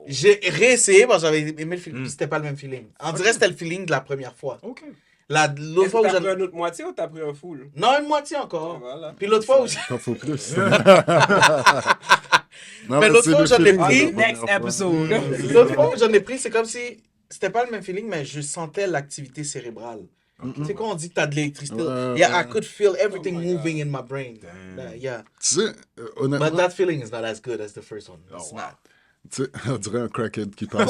j'ai réessayé parce que j'avais aimé le film. puis C'était pas le même feeling. On dirait que c'était le feeling de la première fois. Ok. L'autre Est-ce fois que où t'as j'en... pris une autre moitié ou t'as pris un full? Non, une moitié encore. Voilà. Puis l'autre fois où... T'en faut plus. Mais l'autre fois, j'en ai pris- Next episode. L'autre fois où j'en ai pris, c'est comme si... C'était pas le même feeling, mais je sentais l'activité cérébrale. Tu sais quand on dit que t'as de l'électricité? Ouais, Yeah, I ouais. could feel everything Oh my moving in my brain. Yeah. Tu sais, honnêtement, But that feeling is not as good as the first one. It's wow. not. tu sais, on dirait un crackhead qui parle.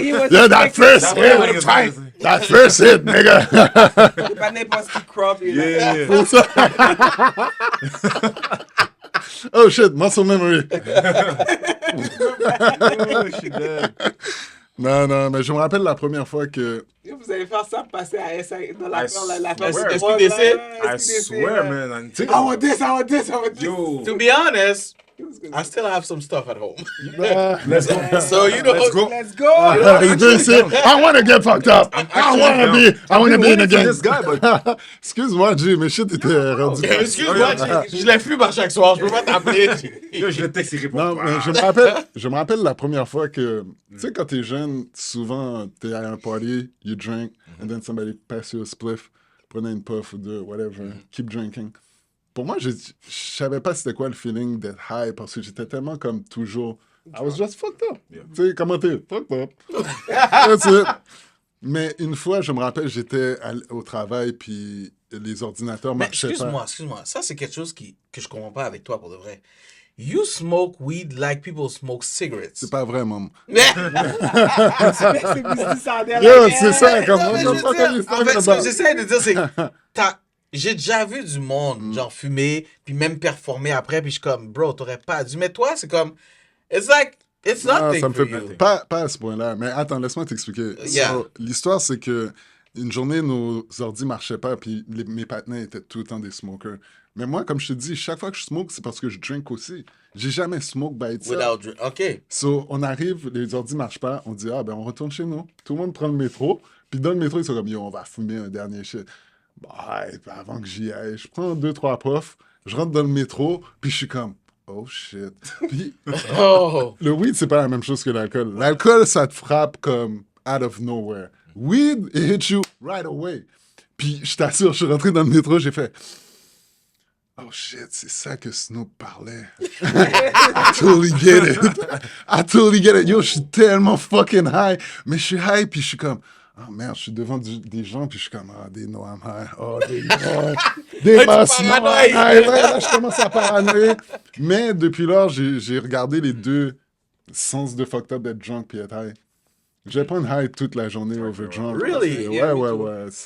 He was Yeah, that first That hit, feeling is amazing. that first hit, nigga. C'est pas n'importe qui crop. Yeah, yeah. Pour ça. Oh shit, muscle memory. Oh, je suis dead. Non, mais je me rappelle la première fois que... Vous allez faire ça passer à SA dans la I fin, la swear. fin SPDC? I swear, man. I want this, I want this, I want this. Yo. To be honest, He was gonna I still have some stuff at home. Let's go. So, you know... Let's go. Let's go! He's doing shit. I want to get fucked up. I want to be in the game. This guy, but Excuse-moi, G, mais shit était rendu. Excuse-moi, je les fume à chaque soir. Je peux pas t'appeler. yo, je le texte, il répond Non, pas. mais je me rappelle la première fois que, tu sais, quand t'es jeune, souvent, t'es à un party, you drink, and then somebody pass you a spliff, prenez une puff ou deux, whatever, keep drinking. Pour moi, je savais pas c'était quoi le feeling d'être high, parce que j'étais tellement comme toujours, I was just fucked up. Yeah. Tu sais, comment t'es? Fucked up. That's it. Mais une fois, je me rappelle, j'étais au travail, puis les ordinateurs Mais marchaient pas. excuse-moi. Ça, c'est quelque chose que je comprends pas avec toi, pour de vrai. You smoke weed like people smoke cigarettes. C'est pas vrai, maman. C'est business en l'air, Yo, like, c'est ça, hey, comme Non, mais je on veux pas dire, comme en fait, ce ça. que j'essaie de dire, c'est que j'ai déjà vu du monde, genre, fumer, puis même performer après, puis je suis comme, bro, t'aurais pas dû. Mais toi, c'est comme, it's like, it's Non, nothing ça me for fait you. pas à ce point-là. Mais attends, laisse-moi t'expliquer. Yeah. So, l'histoire, c'est que une journée, nos ordi marchaient pas, puis mes partenaires étaient tout le temps des smokers. Mais moi, comme je te dis, chaque fois que je smoke, c'est parce que je drink aussi. J'ai jamais smoke by itself. OK. So, on arrive, les ordi marchent pas, on dit, ah ben, on retourne chez nous. Tout le monde prend le métro, puis dans le métro, ils sont comme, yo, on va fumer un dernier shit. Bah, avant que j'y aille, je prends 2-3 puffs, je rentre dans le métro, puis je suis comme, oh shit. Puis, Oh. le weed, c'est pas la même chose que l'alcool. L'alcool, ça te frappe comme out of nowhere. Weed, it hits you right away. Puis, je t'assure, je suis rentré dans le métro, j'ai fait... Oh shit, c'est ça que Snoop parlait. I totally get it. I totally get it. Yo, je suis tellement fucking high. Mais je suis high, puis je suis comme... Oh merde, je suis devant des gens, puis je suis comme... Ah, they know I'm high. Oh, they know. Des masses know I'm high. Là, je commence à paranoïer. Mais depuis lors, j'ai regardé les deux sens de fucked up d'être drunk puis être high. Je vais prendre high toute la journée over drunk. Really? Ouais.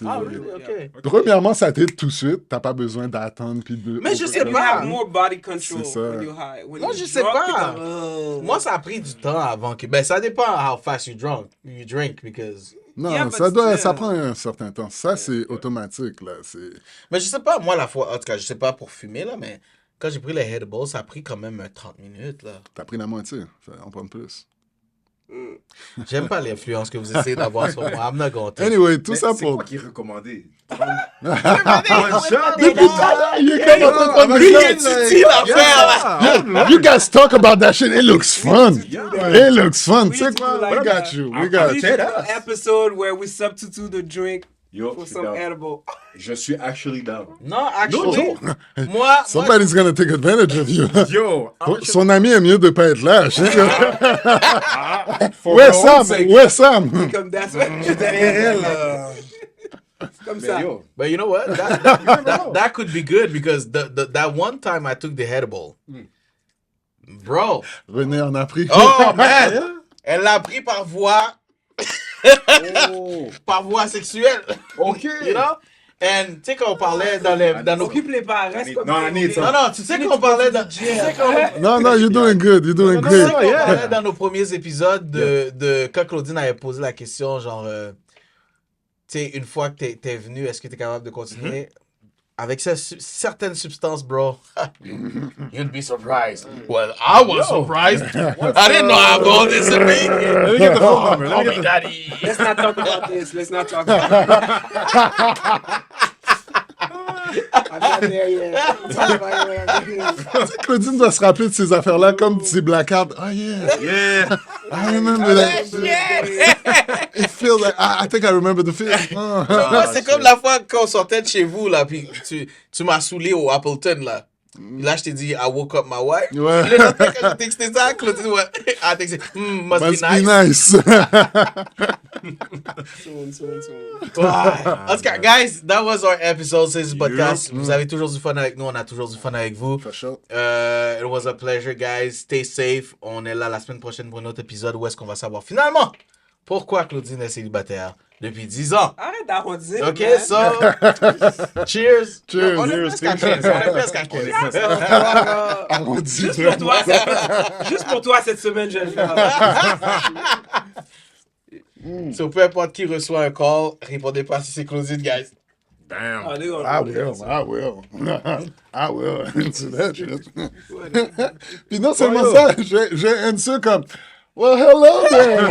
Ah, really? OK. Premièrement, ça t'aide tout de suite. T'as pas besoin d'attendre puis de... Mais je sais You pas. have more body control C'est ça. when you're high. When Moi, you're je sais drunk, pas. t'es comme, Moi, ça a pris du temps avant que... Ben, ça dépend how fast you drink, because... Non, Yeah, but ça still. prend un certain temps. Ça, c'est automatique, là. Mais je sais pas, moi, la fois... En tout cas, je sais pas pour fumer, là, mais quand j'ai pris les edibles, ça a pris quand même 30 minutes, là. T'as pris la moitié. On prend plus. J'aime pas l'influence que vous essayez d'avoir sur moi. I'm not gonna take it. Anyway, tout Mais ça c'est pour... quoi qui est recommandé? Il est comme en train de prendre Lui, des il notes. est subtil, l'affaire, là. You guys talk about that shit. It looks fun. It looks fun. We Tu sais need to quoi? do like We got that. you. We We got need you. to do an episode where we substitute the drink Yo, for je suis some down. edible. Je suis actually down. Non, actually, moi... Somebody's gonna take advantage of you. Yo, Son ami est mieux de pas être là. Je sais que- for Ouais, my own Sam. sake. Ouais, Sam. Comme that's what j'étais derrière elle. Comme Mais ça. yo, But you know what? That could be good because that one time I took the edible, bro. René en a pris. Oh man, elle l'a pris par voie, oh, par voie sexuelle. ok. You know? And tu sais quand on parlait dans nos... Occupe les pas, reste comme Non, ça. Annie, ça. Non, tu sais qu'on parlait dans... Tu sais qu'on... Non, you're doing good. You're doing Tu sais great. qu'on parlait dans nos premiers épisodes de quand Claudine avait posé la question, genre, tu sais, une fois que t'es venu, est-ce que t'es capable de continuer? avec certaines substances, bro, you'd be surprised. Well, I was surprised. I didn't know I have all this in me. Let me get the phone number. Let me Oh, get my the... daddy. Let's not talk about this. Let's not talk about I'm not there yet. Talk about it. Claudine doit se rappeler de ces affaires-là comme ces blackouts. Oh yeah, Yeah. I remember that. It feels like I think I remember the film. Oh. Moi, c'est comme la fois qu'on sortait de chez vous, là, puis tu m'as saoulé au Appleton, là. Là, je t'ai dit, I woke up my wife. Ouais. Le lendemain, quand j'ai texté ça, Claudine, ouais. I texté, must Must be be nice. nice. Soon. En tout cas, guys, that was our episode. C'est ce podcast. Vous avez toujours du fun avec nous. On a toujours du fun avec vous. For sure. It was a pleasure, guys. Stay safe. On est là la semaine prochaine pour un autre épisode où est-ce qu'on va savoir finalement pourquoi Claudine est célibataire depuis 10 ans. Arrête d'arrondir. OK, man. so, cheers. Cheers. On est presque à 15. On est presque à 15. Arrondi. Juste pour toi, cette semaine, je vais le faire. So, peu importe qui reçoit un call, répondez pas si c'est Claudine, guys. Damn. Ah, les gars, I will. I will answer that shit. Puis non seulement ça, j'ai answer comme, well, hello there.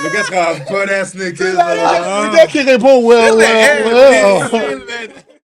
Le gars sera butt-ass naked. Le gars qui répond, well. Hey, man.